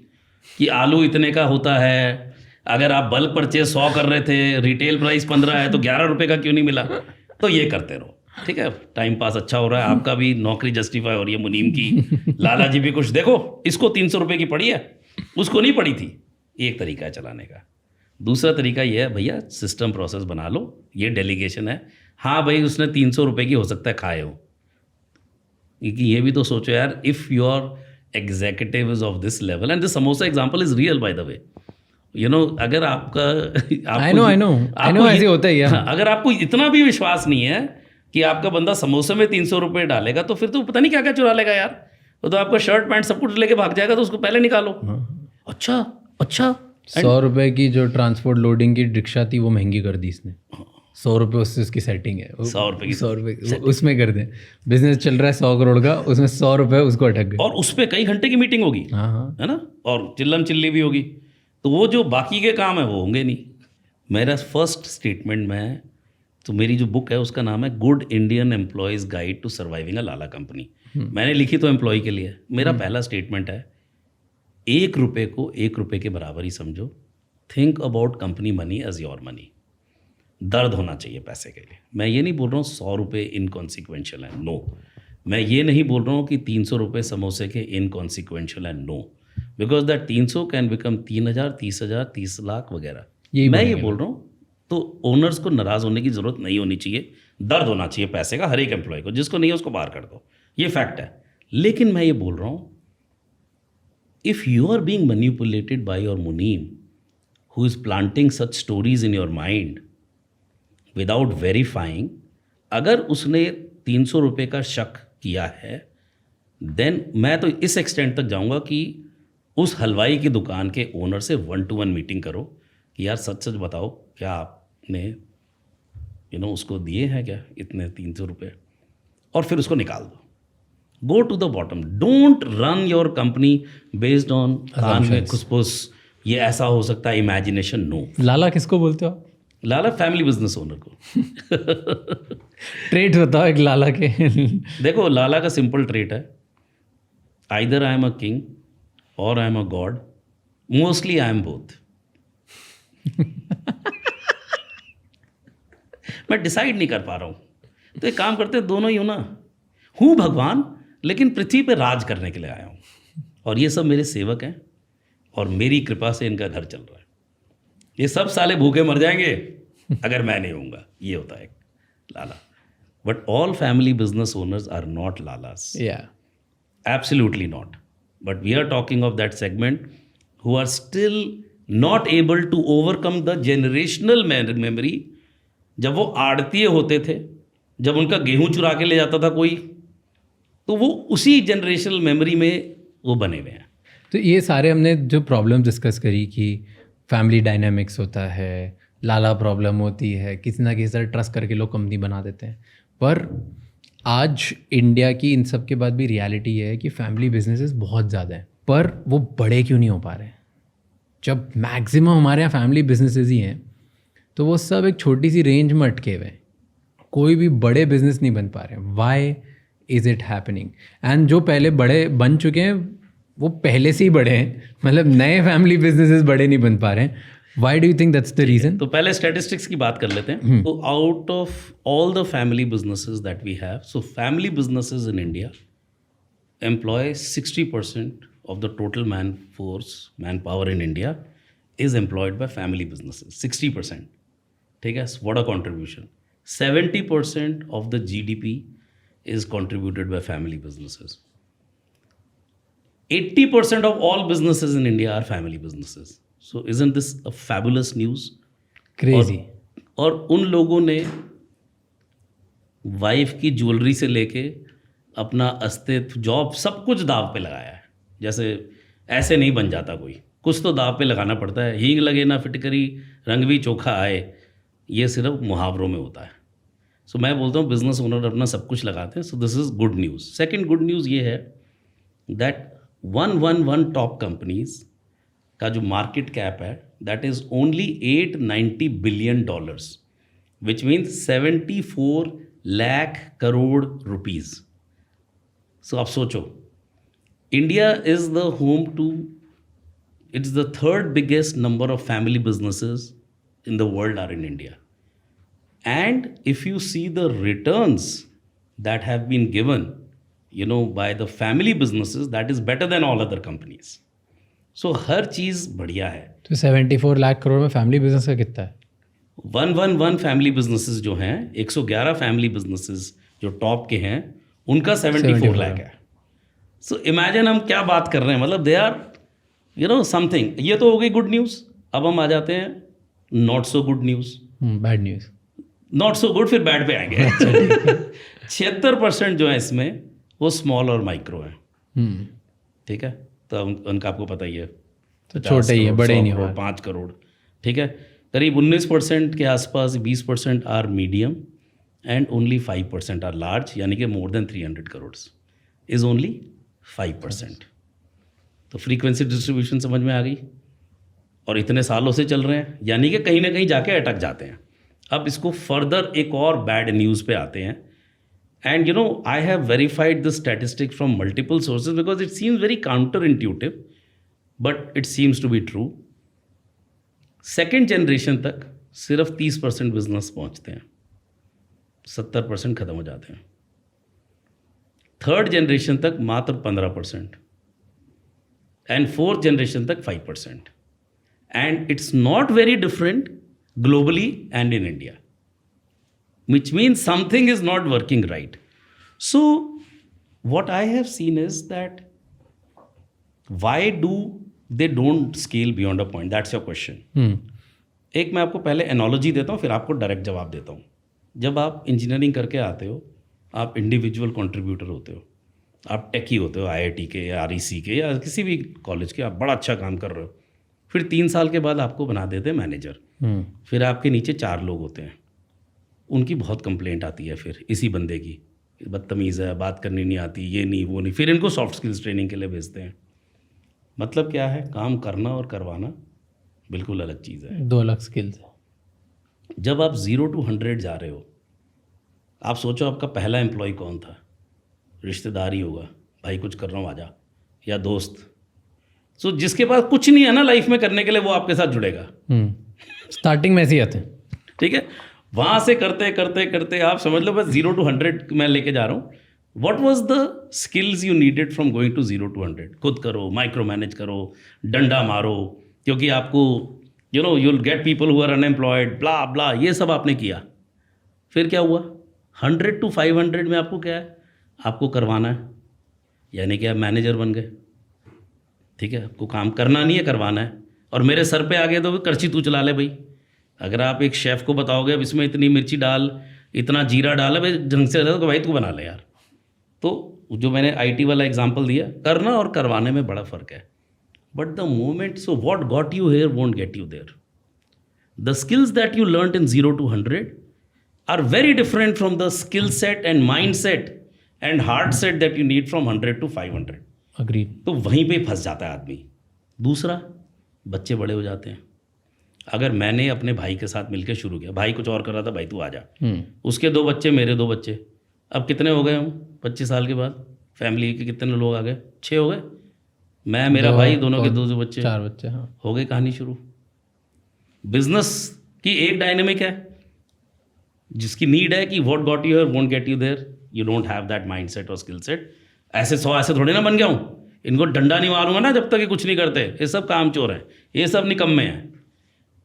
कि आलू इतने का होता है, अगर आप बल्क परचेज 100 कर रहे थे, रिटेल प्राइस 15 है, तो 11 रुपये का क्यों नहीं मिला? तो ये करते रहो, ठीक है, टाइम पास अच्छा हो रहा है, आपका भी नौकरी जस्टिफाई हो रही है, मुनीम की, लाला जी भी कुछ, देखो इसको 300 रुपये की पड़ी है, उसको नहीं पड़ी थी। एक तरीका है चलाने का। दूसरा तरीका ये है, भैया सिस्टम प्रोसेस बना लो, ये डेलीगेशन है। हाँ भाई उसने 300 रुपये की हो सकता है खाए हो, क्योंकि ये भी तो सोचो यार, if your executive is of this level, and this samosa example is real by the way, you know, अगर आपका I know ऐसे होता ही है। अगर आपको इतना भी विश्वास नहीं है कि आपका बंदा समोसे में 300 रुपये डालेगा, तो फिर तो पता नहीं क्या क्या चुरा लेगा यार। तो आपका शर्ट पैंट सब कुछ लेके भाग जाएगा, तो उसको पहले निकालो। अच्छा 100 रुपये की जो ट्रांसपोर्ट लोडिंग की रिक्शा थी वो महंगी कर दी इसने। 100 रुपये उससे उसकी सेटिंग है। 100 रुपये की 100 रुपये उसमें कर दें। बिजनेस चल रहा है 100 करोड़ का, उसमें 100 रुपये उसको अटक गए, और उस पर कई घंटे की मीटिंग होगी, है ना, और चिल्लम चिल्ली भी होगी। तो वो जो बाकी के काम है वो होंगे नहीं। मेरा फर्स्ट स्टेटमेंट में, तो मेरी जो बुक है उसका नाम है good Indian employees guide to surviving a lala company. मैंने लिखी तो एम्प्लॉय के लिए। मेरा पहला स्टेटमेंट है, 1 रुपये को 1 रुपये के बराबर ही समझो। Think about company money as your money. दर्द होना चाहिए पैसे के लिए। मैं ये नहीं बोल रहा हूँ 100 रुपये इनकॉन्सिक्वेंशियल है, नो। मैं ये नहीं बोल रहा हूँ कि 300 रुपये समोसे के इनकॉन्सिक्वेंशियल है, no, because that 300 can become 3000, 30,000, 30 lakh वगैरह। मैं ये बोल रहा हूँ, तो ओनर्स को नाराज़ होने की ज़रूरत नहीं होनी चाहिए। दर्द होना चाहिए पैसे का हर एक एम्प्लॉय को, जिसको नहीं है उसको बाहर कर दो, ये फैक्ट है। लेकिन मैं ये बोल रहा हूँ, if you are being manipulated by your मुनीम who is planting such stories in your mind without verifying, अगर उसने 300 रुपये का शक किया है, देन मैं तो इस एक्सटेंट तक जाऊंगा कि उस हलवाई की दुकान के ओनर से 1-to-1 मीटिंग करो कि यार सच सच बताओ, क्या आपने उसको दिए हैं क्या इतने 300 रुपये, और फिर उसको निकाल दो. Go to the bottom. Don't run your company based on कान में खुसफुस, ये ऐसा हो सकता है, इमेजिनेशन. नो. लाला किसको बोलते हो आप? लाला फैमिली बिजनेस ओनर को. ट्रेट बताओ एक लाला के. देखो, लाला का सिंपल ट्रेट है, either I am a king और I am a god. Mostly I am both. मैं डिसाइड नहीं कर पा रहा हूँ, तो एक काम करते हैं, दोनों ही हूँ ना. हूँ भगवान, लेकिन पृथ्वी पे राज करने के लिए आया हूँ, और ये सब मेरे सेवक हैं, और मेरी कृपा से इनका घर चल रहा है. ये सब साले भूखे मर जाएंगे अगर मैं नहीं होऊंगा. ये होता है लाला. But all family business owners are not lalas. या Absolutely not. But we are talking of that segment who are still not able to overcome the generational memory. जब वो आड़तीय होते थे, जब उनका गेहूं चुरा के ले जाता था कोई, तो वो उसी जनरेशनल मेमोरी में वो बने हुए हैं. तो ये सारे हमने जो प्रॉब्लम डिस्कस करी कि फैमिली डायनामिक्स होता है, लाला प्रॉब्लम होती है, किसी ना किसी तरह ट्रस्ट करके लोग कंपनी बना देते हैं. पर आज इंडिया की इन सब के बाद भी रियलिटी है कि फैमिली बिजनेसेस बहुत ज़्यादा हैं, पर वो बड़े क्यों नहीं हो पा रहे हैं? जब मैक्सिमम हमारे यहाँ फैमिली बिजनेसेस ही हैं, तो वो सब एक छोटी सी रेंज में अटके हुए हैं. कोई भी बड़े बिजनेस नहीं बन पा रहे हैं. Why is it happening? And जो पहले बड़े बन चुके हैं वो पहले से ही बड़े हैं, मतलब नए फैमिली बिजनेसेस बड़े नहीं बन पा रहे हैं. Why do you think that's the reason? तो पहले स्टैटिस्टिक्स की बात कर लेते हैं. तो out of all the family businesses that we have, so family businesses in India employ 60% of the total manpower in India is employed by family businesses. 60%. ठीक है, what a contribution. 70% of the GDP is contributed by family businesses. 80% of all businesses in India are family businesses. So isn't this a fabulous news? Crazy. और उन लोगों ने wife की jewellery से लेके अपना अस्तित्व, जॉब, सब कुछ दाव पे लगाया है. जैसे ऐसे नहीं बन जाता कोई, कुछ तो दाव पे लगाना पड़ता है. हींग लगे ना फिटकरी, रंग भी चोखा आए, ये सिर्फ मुहावरों में होता है. सो मैं बोलता हूँ बिजनेस ओनर अपना सब कुछ लगाते हैं. So this is good news. Second good news ये है दैट 111 टॉप कंपनीज का जो मार्केट कैप है that is only $890 billion, which means 74 lakh crore rupees. So आप सोचो, India is the home to, it's the third biggest number of family businesses in the world are in India. And if you see the returns that have been given, by the family businesses, that is better than all other companies. So हर चीज़ बढ़िया है. तो 74 लाख करोड़ में family business का कितना है? 111 family businesses जो हैं, 111 family businesses जो टॉप के हैं, उनका 74 लाख है. सो इमेजिन हम क्या बात कर रहे हैं. मतलब दे आर समथिंग. ये तो हो गई गुड न्यूज़. अब हम आ जाते हैं not so good news. Bad news. Not so good, फिर बैड पे आएंगे. 76% जो है इसमें वो स्मॉल और माइक्रो है. ठीक है, तो उनका आपको पता ही है, तो छोटे ही है, बड़े ही नहीं हो. 5 करोड़. ठीक है, करीब 19% के आसपास, 20% are medium and only 5% are large, यानी कि more than 300 crore is only 5%. तो फ्रीक्वेंसी डिस्ट्रीब्यूशन समझ में आ गई. और इतने सालों से चल रहे हैं, यानी कि कहीं ना कहीं जाके अटक जाते हैं. अब इसको फर्दर एक और बैड न्यूज़ पे आते हैं. And I have verified the statistic from multiple sources because it seems very counterintuitive, but it seems to be true. Second generation तक सिर्फ 30% बिजनेस पहुंचते हैं, 70% ख़त्म हो जाते हैं. थर्ड जनरेशन तक मात्र 15%, एंड फोर्थ जनरेशन तक 5%. And it's not very different globally and in India, which means something is not working right. So what I have seen is that why do they don't scale beyond a point? That's your question. एक मैं आपको पहले analogy देता हूँ, फिर आपको direct जवाब देता हूँ. जब आप इंजीनियरिंग करके आते हो आप इंडिविजुअल कंट्रीब्यूटर होते हो, आप टेकी होते हो, IIT के या REC के या किसी भी कॉलेज के, आप बड़ा अच्छा काम कर रहे हो, फिर 3 साल के बाद आपको बना देते हैं मैनेजर। फिर आपके नीचे 4 लोग होते हैं, उनकी बहुत कंप्लेंट आती है फिर इसी बंदे की, बदतमीज़ है, बात करनी नहीं आती, ये नहीं वो नहीं, फिर इनको सॉफ्ट स्किल्स ट्रेनिंग के लिए भेजते हैं। मतलब क्या है, काम करना और करवाना बिल्कुल अलग चीज़ है। 2 अलग स्किल्स है। जब आप 0 to 100 जा रहे हो, आप सोचो आपका पहला एम्प्लॉय कौन था, रिश्तेदार ही होगा, भाई कुछ कर रहा हूँ आजा, या दोस्त। सो जिसके पास कुछ नहीं है ना लाइफ में करने के लिए, वो आपके साथ जुड़ेगा। स्टार्टिंग में ऐसे ही आते हैं। ठीक है, वहाँ से करते करते करते आप समझ लो बस 0 to 100 मैं लेके जा रहा हूँ। What was the skills you needed from going to 0 to 100? खुद करो, माइक्रो मैनेज करो, डंडा मारो, क्योंकि आपको you will get people who are unemployed, blah blah, ये सब आपने किया। फिर क्या हुआ, 100 to 500 में आपको क्या है, आपको करवाना है, यानी कि आप मैनेजर बन गए। ठीक है, आपको काम करना नहीं है, करवाना है। और मेरे सर पे आ गए तो करची तू चला ले भाई। अगर आप एक शेफ़ को बताओगे अब इसमें इतनी मिर्ची डाल, इतना जीरा डाल, है भाई ढंग से तो भाई तू बना ले यार। तो जो मैंने IT वाला एग्जांपल दिया, करना और करवाने में बड़ा फ़र्क है। But the moment, so what got you here won't get you there. The skills that you learned in 0 to 100 are very different from the skill set and mind set and heart set that you need from 100 to 500। Agreed. तो वहीं पे फंस जाता है आदमी। दूसरा, बच्चे बड़े हो जाते हैं। अगर मैंने अपने भाई के साथ मिलकर शुरू किया, भाई कुछ और कर रहा था, भाई तू आ जा, उसके 2 बच्चे, मेरे 2 बच्चे, अब कितने हो गए हम 25 साल के बाद, फैमिली के कितने लोग आ गए, 6 हो गए, मैं, मेरा भाई, दोनों के 2 बच्चे, 4 बच्चे। हाँ, हो गई कहानी शुरू। बिजनेस की एक डायनेमिक है जिसकी नीड है कि what got you here won't get you there, you don't have that mind set और स्किल सेट। ऐसे 100 ऐसे थोड़े ना बन गया हूँ, इनको डंडा नहीं मारूंगा ना जब तक ये कुछ नहीं करते, ये सब कामचोर हैं, ये सब निकम्मे हैं।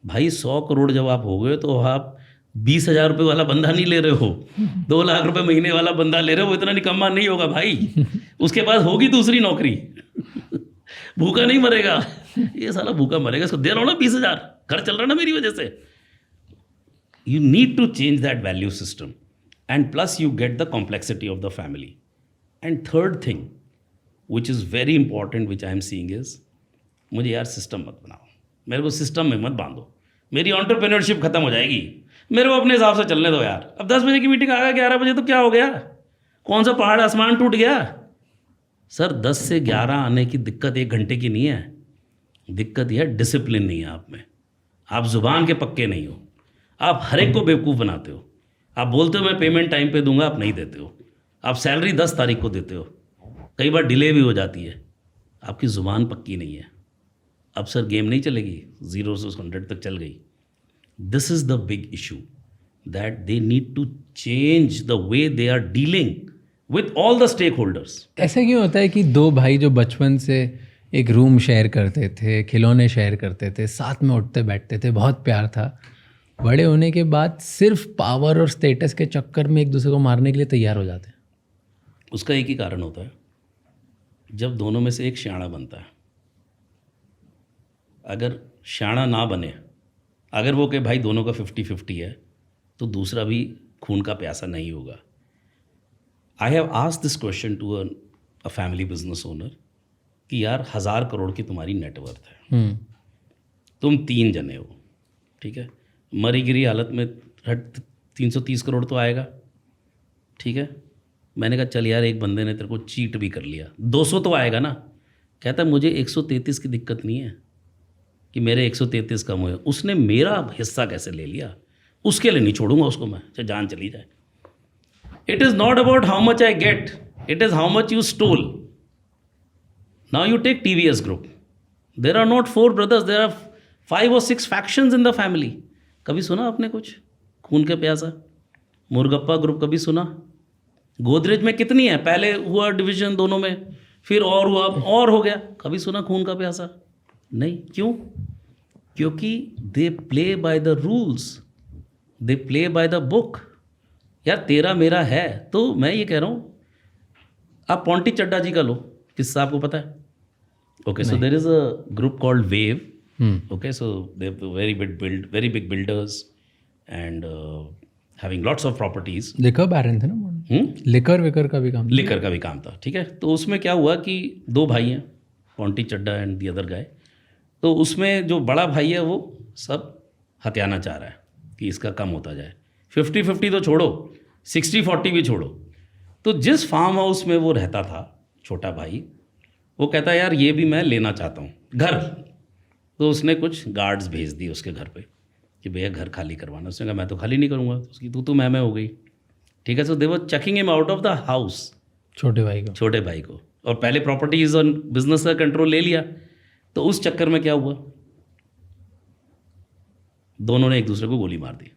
भाई 100 करोड़ जब आप हो गए तो आप 20,000 रुपये वाला बंदा नहीं ले रहे हो, 2 लाख रुपए महीने वाला बंदा ले रहे हो, वो इतना निकम्मा नहीं होगा भाई। उसके पास होगी दूसरी नौकरी, भूखा नहीं मरेगा, ये साला भूखा मरेगा, इसको दे रहा हूँ ना 20,000, घर चल रहा ना मेरी वजह से। You need to change that value system, and plus you get the complexity of the family. And third thing, which is very important, which I am seeing is, मुझे यार सिस्टम मत बनाओ, मेरे को सिस्टम में मत बांधो, मेरी एंटरप्रेन्योरशिप खत्म हो जाएगी, मेरे को अपने हिसाब से चलने दो यार। अब 10 बजे की मीटिंग आ गया, 11 बजे तो क्या हो गया, कौन सा पहाड़ आसमान टूट गया? सर 10 से 11 आने की दिक्कत 1 घंटे की नहीं है, दिक्कत यह है डिसिप्लिन नहीं है आप में, आप जुबान के पक्के नहीं हो, आप हर एक को बेवकूफ़ बनाते हो। आप बोलते हो मैं पेमेंट टाइम पे दूंगा, आप नहीं देते हो। आप सैलरी 10 तारीख को देते हो, कई बार डिले भी हो जाती है, आपकी ज़ुबान पक्की नहीं है। अब सर गेम नहीं चलेगी, 0 से 100 तक चल गई। This is the big issue that they need to change the way they are dealing with all the stakeholders. ऐसा क्यों होता है कि 2 भाई जो बचपन से एक रूम शेयर करते थे, खिलौने शेयर करते थे, साथ में उठते बैठते थे, बहुत प्यार था, बड़े होने के बाद सिर्फ पावर और स्टेटस के चक्कर में एक दूसरे को मारने के लिए तैयार हो जाते हैं? उसका एक ही कारण होता है, जब दोनों में से एक शाना बनता है। अगर शाना ना बने, अगर वो कि भाई दोनों का 50-50 है, तो दूसरा भी खून का प्यासा नहीं होगा। I have asked this question to a family business owner कि यार 1000 करोड़ की तुम्हारी नेटवर्थ है, तुम 3 जने हो, ठीक है, मरी गिरी हालत में 330 करोड़ तो आएगा, ठीक है। मैंने कहा चल यार एक बंदे ने तेरे को चीट भी कर लिया, 200 तो आएगा ना। कहता मुझे 133 की दिक्कत नहीं है कि मेरे 133 कम हुए, उसने मेरा हिस्सा कैसे ले लिया, उसके लिए नहीं छोड़ूंगा उसको मैं, चाहे जान चली जाए। It is not about how much I get, it is how much you stole. Now you take TVS group, there are not 4 brothers, there are 5 or 6 factions in the family. कभी सुना आपने कुछ खून के प्यासा? मुरगप्पा ग्रुप कभी सुना? गोदरेज में कितनी है, पहले हुआ डिवीजन दोनों में, फिर और हुआ और हो गया, कभी सुना खून का प्यासा? नहीं। क्यों? क्योंकि they play by the rules, they play by the book. यार तेरा मेरा है, तो मैं ये कह रहा हूँ, आप पोंटी चड्डा जी का लो, किस्सा आपको पता है? Okay, so there is a group called wave. Okay, so they're very big builders, and having lots of properties. Liquor baron थे ना, लिकर विकर का भी काम था। लिकर का भी काम था, ठीक है। तो उसमें क्या हुआ कि 2 भाई हैं, Ponty Chadha and the other guy. तो उसमें जो बड़ा भाई है वो सब हथियाना चाह रहा है कि इसका कम होता जाए। 50-50 तो छोड़ो, 60-40 भी छोड़ो। तो जिस फार्म हाउस में वो रहता था छोटा भाई, वो कहता है यार ये भी मैं लेना चाहता हूँ घर। तो उसने कुछ गार्ड्स भेज दिए उसके घर पे कि भैया घर खाली करवाना। उसने कहा मैं तो खाली नहीं करूँगा। उसकी तू मैं हो गई, ठीक है। So they were checking him out of the house, छोटे भाई को। छोटे भाई को। और पहले प्रॉपर्टीज और बिजनेस का कंट्रोल ले लिया। तो उस चक्कर में क्या हुआ, दोनों ने एक दूसरे को गोली मार दी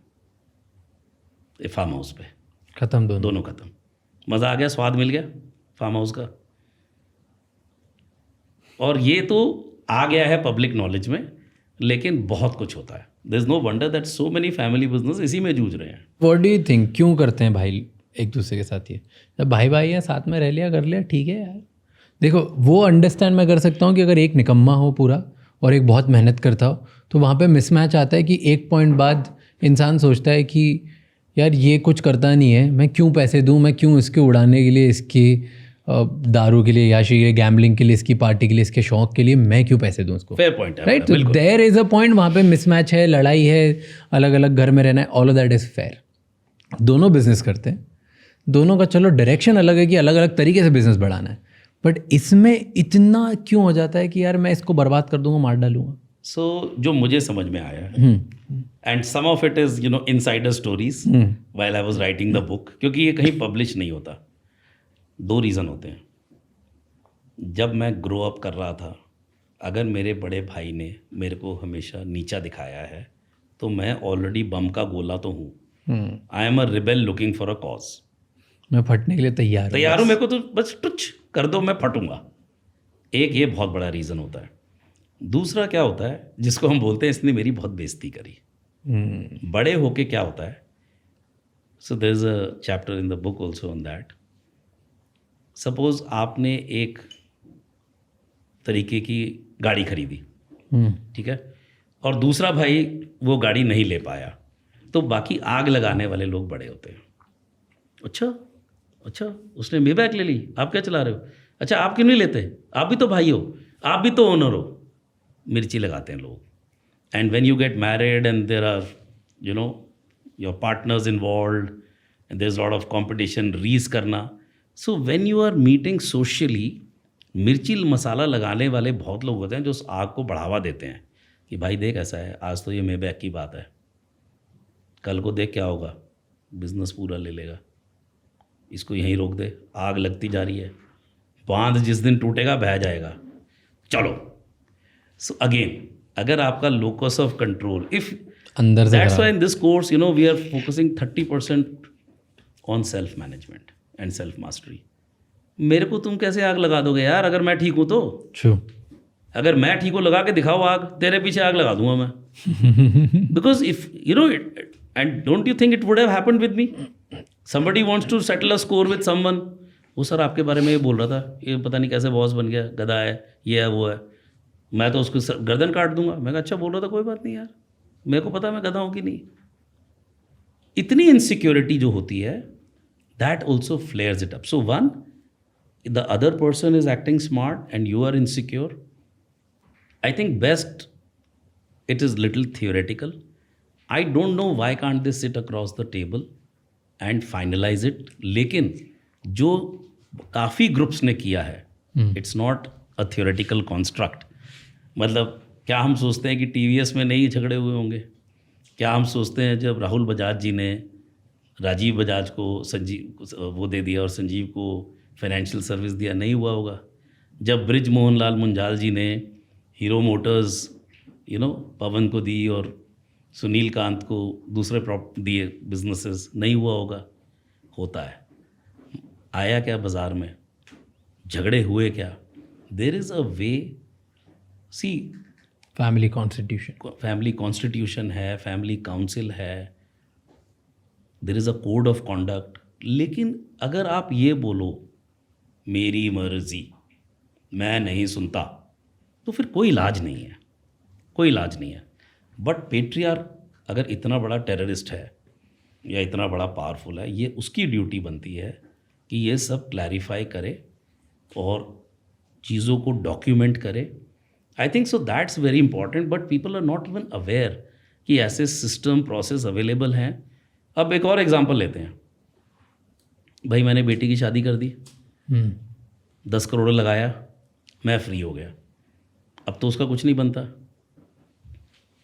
फार्म हाउस पे। खत्म दोनों खत्म। मज़ा आ गया, स्वाद मिल गया फार्म हाउस का। और ये तो आ गया है पब्लिक नॉलेज में, लेकिन बहुत कुछ होता है। There is no wonder that so many family business इसी में जूझ रहे हैं। व्हाट डू यू थिंक, क्यों करते हैं भाई एक दूसरे के साथ ये? जब भाई भाई हैं, साथ में रह लिया कर लिया, ठीक है यार। देखो वो अंडरस्टैंड मैं कर सकता हूँ कि अगर एक निकम्मा हो पूरा और एक बहुत मेहनत करता हो, तो वहाँ पे मिसमैच आता है कि एक पॉइंट बाद इंसान सोचता है कि यार ये कुछ करता नहीं है, मैं क्यों पैसे दूँ, मैं क्यों इसके उड़ाने के लिए, इसकी दारू के लिए, याशी के लिए, गैम्बलिंग के लिए, इसकी पार्टी के लिए, इसके शौक के लिए मैं क्यों पैसे दूँ उसको? फेयर पॉइंट है, राइट। तो देयर इज़ अ पॉइंट, वहाँ पे मिसमैच है, लड़ाई है, अलग अलग घर में रहना है, all of that is fair. दोनों बिजनेस करते हैं, दोनों का चलो डायरेक्शन अलग है कि अलग अलग तरीके से बिजनेस बढ़ाना है, बट इसमें इतना क्यों हो जाता है कि यार मैं इसको बर्बाद कर दूंगा, मार डालूंगा? सो जो मुझे समझ में आया है, and some of it is you know insider stories while I was writing the book, क्योंकि ये कहीं पब्लिश नहीं होता। 2 रीज़न होते हैं। जब मैं ग्रो अप कर रहा था, अगर मेरे बड़े भाई ने मेरे को हमेशा नीचा दिखाया है, तो मैं ऑलरेडी बम का गोला तो हूँ। आई am a rebel looking for a cause. मैं फटने के लिए तैयार हूँ, मेरे को तो बस टुच कर दो, मैं फटूंगा। एक ये बहुत बड़ा रीज़न होता है। दूसरा क्या होता है, जिसको हम बोलते हैं इसने मेरी बहुत बेइज्जती करी। बड़े होके क्या होता है, so there is a chapter in the book also on that. Suppose आपने एक तरीके की गाड़ी खरीदी, ठीक है, और दूसरा भाई वो गाड़ी नहीं ले पाया, तो बाकी आग लगाने वाले लोग बड़े होते हैं। अच्छा उसने मेबैक ले ली, आप क्या चला रहे हो? अच्छा आप क्यों नहीं लेते? आप भी तो भाई हो, आप भी तो ओनर हो। मिर्ची लगाते हैं लोग। And when you get married and there are you know your partners involved and there is lot of competition, रीस करना। So when you are meeting socially, मिर्ची मसाला लगाने वाले बहुत लोग होते हैं जो उस आग को बढ़ावा देते हैं कि भाई देख ऐसा है, आज तो ये मेबैक की बात है, कल को देख क्या होगा, बिजनेस पूरा ले लेगा, इसको यहीं रोक दे, आग लगती जा रही है, बांध जिस दिन टूटेगा बह जाएगा, चलो। सो अगेन, अगर आपका लोकस ऑफ कंट्रोल, इफ अंदर से, that's why in this course you know we are focusing 30% on self management and self mastery. मेरे को तुम कैसे आग लगा दोगे यार, अगर मैं ठीक हूँ तो? True. अगर मैं ठीक हूँ, लगा के दिखाओ आग, तेरे पीछे आग लगा दूंगा मैं। Because if you know it, and don't you think it would have happened with me? somebody wants to settle a score with someone, वो सर आपके बारे में ये बोल रहा था, ये पता नहीं कैसे बॉस बन गया, गधा है, ये है, वो है, मैं तो उसको गर्दन काट दूंगा। मैं कहा अच्छा बोल रहा था, कोई बात नहीं यार, मेरे को पता मैं गधा हूँ कि नहीं। इतनी इनसिक्योरिटी जो होती है, that also flares it up. So one, the other person is acting smart and you are insecure. I think best it is little theoretical. I don't know why can't this sit across the table and finalise it. लेकिन जो काफ़ी groups ने किया है, it's not a theoretical construct. मतलब क्या हम सोचते हैं कि टीवीएस में नहीं झगड़े हुए होंगे? क्या हम सोचते हैं जब राहुल बजाज जी ने राजीव बजाज को संजीव वो दे दिया और संजीव को फाइनेंशियल सर्विस दिया, नहीं हुआ होगा? जब ब्रिज मोहन लाल मुंजाल जी ने हीरो मोटर्स यू नो पवन को दी और सुनील कांत को दूसरे दिए बिजनेसेस, नहीं हुआ होगा? होता है। आया क्या बाज़ार में, झगड़े हुए क्या? There is a way. See, family constitution है, फैमिली काउंसिल है, there is a code of conduct. लेकिन अगर आप ये बोलो मेरी मर्जी, मैं नहीं सुनता, तो फिर कोई इलाज नहीं है, कोई इलाज नहीं है। बट पेट्रियार्क अगर इतना बड़ा टेररिस्ट है, या इतना बड़ा पावरफुल है, ये उसकी ड्यूटी बनती है कि ये सब क्लैरिफाई करे और चीज़ों को डॉक्यूमेंट करे. I think so that's very important, but people are not even aware कि ऐसे सिस्टम प्रोसेस अवेलेबल हैं. अब एक और एग्जांपल लेते हैं. भाई मैंने बेटी की शादी कर दी, 10 करोड़ लगाया, मैं फ्री हो गया. अब तो उसका कुछ नहीं बनता.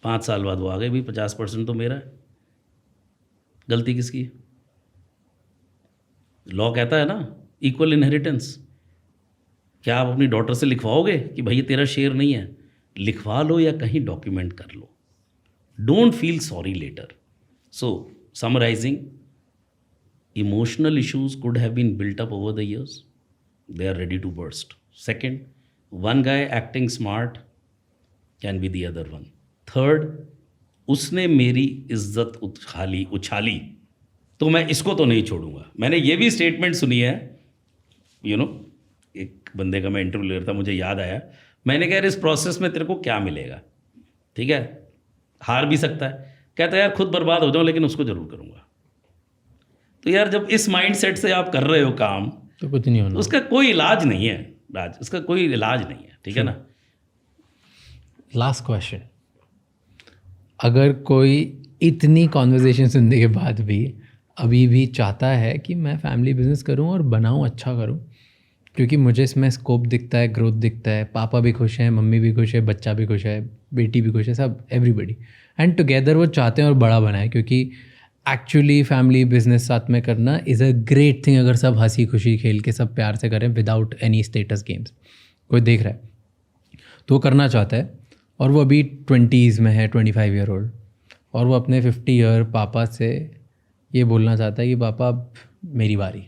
5 साल बाद वो आ गए, भी 50% तो मेरा है. गलती किसकी? लॉ कहता है ना इक्वल इनहेरिटेंस. क्या आप अपनी डॉटर से लिखवाओगे कि भाई ये तेरा शेयर नहीं है? लिखवा लो या कहीं डॉक्यूमेंट कर लो. Don't feel sorry later. So summarising, emotional issues could have been built up over the years. They are ready to burst. Second, one guy acting smart can be the other one. Third, उसने मेरी इज्जत उछाली तो मैं इसको तो नहीं छोड़ूंगा. मैंने ये भी स्टेटमेंट सुनी है, एक बंदे का मैं इंटरव्यू ले रहा था, मुझे याद आया. मैंने कहा यार इस प्रोसेस में तेरे को क्या मिलेगा? ठीक है, हार भी सकता है. कहता है यार खुद बर्बाद हो जाऊं लेकिन उसको जरूर करूंगा. तो यार जब इस माइंडसेट से आप कर रहे हो काम, तो कुछ नहीं होना. उसका कोई इलाज नहीं है राज, उसका कोई इलाज नहीं है. ठीक है ना. लास्ट क्वेश्चन, अगर कोई इतनी कॉन्वर्जेशन सुनने के बाद भी अभी भी चाहता है कि मैं फैमिली बिजनेस करूं और बनाऊं, अच्छा करूं, क्योंकि मुझे इसमें स्कोप दिखता है, ग्रोथ दिखता है, पापा भी खुश हैं, मम्मी भी खुश है, बच्चा भी खुश है, बेटी भी खुश है, सब एवरीबडी, एंड टुगेदर वो चाहते हैं और बड़ा बनाए. क्योंकि एक्चुअली फैमिली बिजनेस साथ में करना इज़ अ ग्रेट थिंग अगर सब हंसी खुशी खेल के सब प्यार से करें विदाउट एनी स्टेटस गेम्स. कोई देख रहा है तो वो करना चाहता है और वो अभी 20s में है, 25 ईयर ओल्ड, और वो अपने 50 ईयर पापा से ये बोलना चाहता है कि पापा अब मेरी बारी.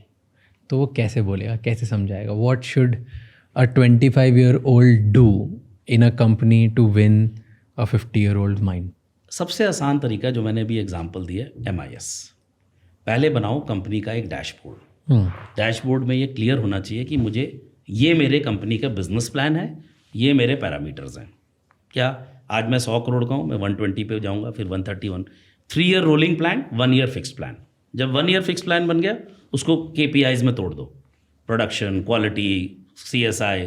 तो वो कैसे बोलेगा, कैसे समझाएगा? What should a 25 year old do in a company to win a 50 year old mind? सबसे आसान तरीका जो मैंने अभी एग्जांपल दिया, MIS. पहले बनाओ कंपनी का एक डैशबोर्ड. डैशबोर्ड में ये क्लियर होना चाहिए कि मुझे ये मेरे कंपनी का बिजनेस प्लान है, ये मेरे पैरामीटर्स हैं. क्या आज मैं 100 करोड़ का हूँ, मैं 120 पे जाऊँगा, फिर 131. 3 year rolling plan, 1 year fix plan. जब 1 ईयर फिक्स प्लान बन गया उसको KPIs में तोड़ दो. Production, quality, CSI,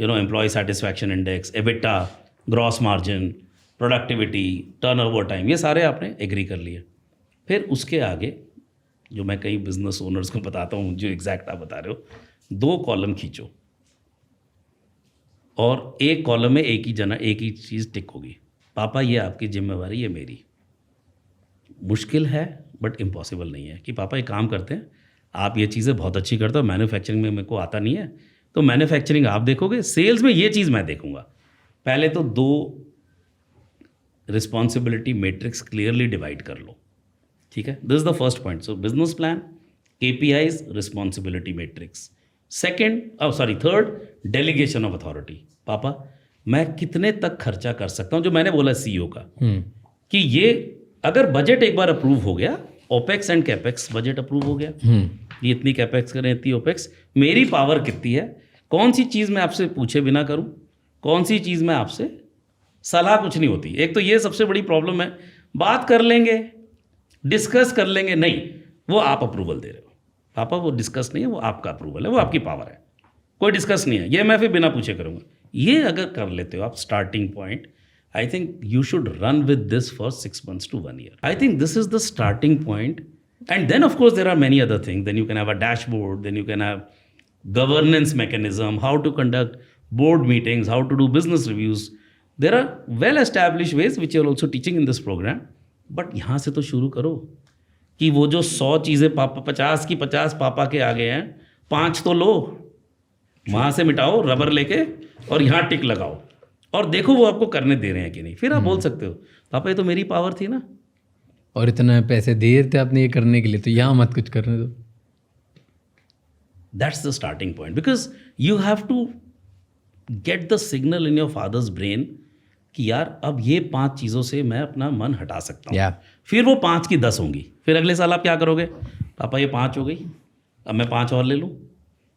employ satisfaction index, EBITDA, gross margin, productivity, turnover time, ये सारे आपने एग्री कर लिए. फिर उसके आगे जो मैं कई बिजनेस ओनर्स को बताता हूँ, जो एग्जैक्ट आप बता रहे हो, 2 कॉलम खींचो और एक कॉलम में एक ही चीज़ टिक होगी. पापा ये आपकी जिम्मेवारी, ये मेरी. मुश्किल है बट इम्पॉसिबल नहीं है कि पापा एक काम करते हैं, आप ये चीज़ें बहुत अच्छी करते हो, मैन्युफैक्चरिंग में मेरे को आता नहीं है, तो मैन्युफैक्चरिंग आप देखोगे, सेल्स में ये चीज़ मैं देखूंगा. पहले तो 2 रिस्पॉन्सिबिलिटी मैट्रिक्स क्लियरली डिवाइड कर लो. ठीक है, this is the first point. So business plan, KPIs, responsibility matrix. Third, delegation of authority. पापा मैं कितने तक खर्चा कर सकता हूँ, जो मैंने बोला CEO का, कि ये अगर बजट एक बार अप्रूव हो गया, OPEX and capex budget approve हो गया, ये इतनी कैपेक्स करें, इतनी OPEX, मेरी पावर कितनी है, कौन सी चीज़ मैं आपसे पूछे बिना करूँ, कौन सी चीज़ मैं आपसे सलाह कुछ नहीं होती. एक तो ये सबसे बड़ी प्रॉब्लम है. बात कर लेंगे, डिस्कस कर लेंगे, नहीं, वो आप अप्रूवल दे रहे हो. पापा वो डिस्कस नहीं है, वो आपका अप्रूवल है, वो आपकी पावर है. कोई डिस्कस नहीं है, ये मैं फिर बिना पूछे करूँगा. ये अगर कर लेते हो आप starting point, I think you should run with this for 6 months to 1 year. I think this is the starting point. And then of course there are many other things. Then you can have a dashboard, then you can have governance mechanism, how to conduct board meetings, how to do business reviews. There are well established ways which you are also teaching in this program. But यहाँ से तो शुरू करो कि वो जो 100 चीज़ें पापा 50 की 50 पापा के आगे हैं, 5 तो लो, वहाँ से मिटाओ रबर लेके और यहाँ टिक लगाओ और देखो वो आपको करने दे रहे हैं कि नहीं. फिर आप बोल सकते हो पापा ये तो मेरी पावर थी ना, और इतना पैसे दे रहे थे आपने ये करने के लिए, तो यहाँ मत कुछ करने दो. That's the starting point, because you have to get the signal in your father's brain कि यार अब ये 5 चीज़ों से मैं अपना मन हटा सकता हूँ. Yeah. फिर वो 5 की 10 होंगी. फिर अगले साल आप क्या करोगे, पापा ये 5 हो गई, अब मैं 5 और ले लूँ,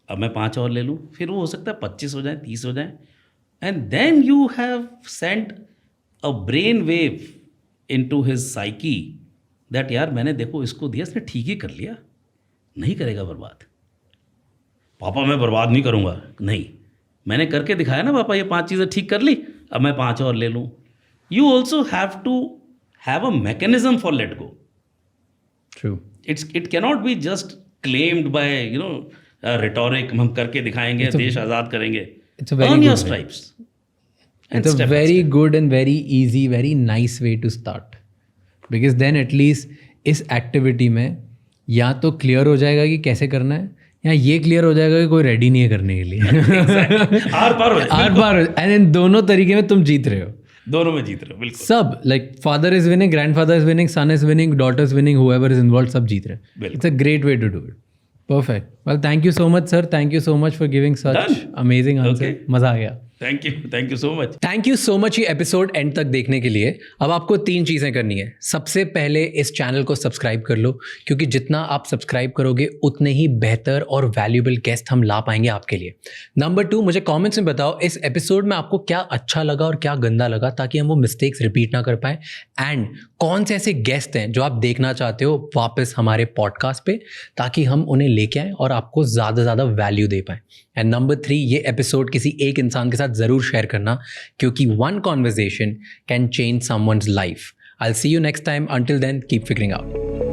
अब मैं 5 और ले लूँ, फिर वो हो सकता है 25 हो जाए, 30 हो जाए. And then you have sent a brain wave into his psyche that यार मैंने देखो इसको दिया, इसने ठीक ही कर लिया, नहीं करेगा बर्बाद। पापा मैं बर्बाद नहीं करूँगा, नहीं, मैंने करके दिखाया ना पापा, ये 5 चीज़ें ठीक कर ली, अब मैं 5 और ले लूँ। You also have to have a mechanism for let go. True. It cannot be just claimed by rhetoric, हम करके दिखाएंगे, देश आज़ाद करेंगे। it's a very Earn your good way. stripes. It's a very good and very easy, very nice way to start. Because then at least इस activity में या तो clear हो जाएगा कि कैसे करना है, या ये क्लियर हो जाएगा कि कोई रेडी नहीं है करने के लिए। आर पार हो जाए, आर पार, एंड इन दोनों तरीके में तुम जीत रहे हो। दोनों में जीत रहे हो, बिल्कुल। सब, like father is winning, grandfather is winning, son is winning, daughter is winning, whoever is involve, सब जीत रहे हैं। It's a great way to do it. Perfect. Well, thank you so much sir, thank you so much for giving such Done. Amazing answer. Okay. मजा आ गया। Thank you so much. Thank you so much ये episode end तक देखने के लिए। अब आपको 3 चीज़ें करनी है। सबसे पहले इस चैनल को सब्सक्राइब कर लो, क्योंकि जितना आप सब्सक्राइब करोगे उतने ही बेहतर और वैल्यूएबल गेस्ट हम ला पाएंगे आपके लिए। नंबर 2, मुझे कमेंट्स में बताओ इस एपिसोड में आपको क्या अच्छा लगा और क्या गंदा लगा, ताकि हम वो मिस्टेक्स रिपीट ना कर पाए। एंड कौन से ऐसे गेस्ट हैं जो आप देखना चाहते हो वापस हमारे पॉडकास्ट पे, ताकि हम उन्हें लेके आएँ और आपको ज़्यादा से ज़्यादा वैल्यू दे पाएँ। एंड नंबर 3, ये एपिसोड किसी एक इंसान के साथ ज़रूर शेयर करना, क्योंकि one conversation can change someone's life. I'll see you next time. Until then, keep figuring out.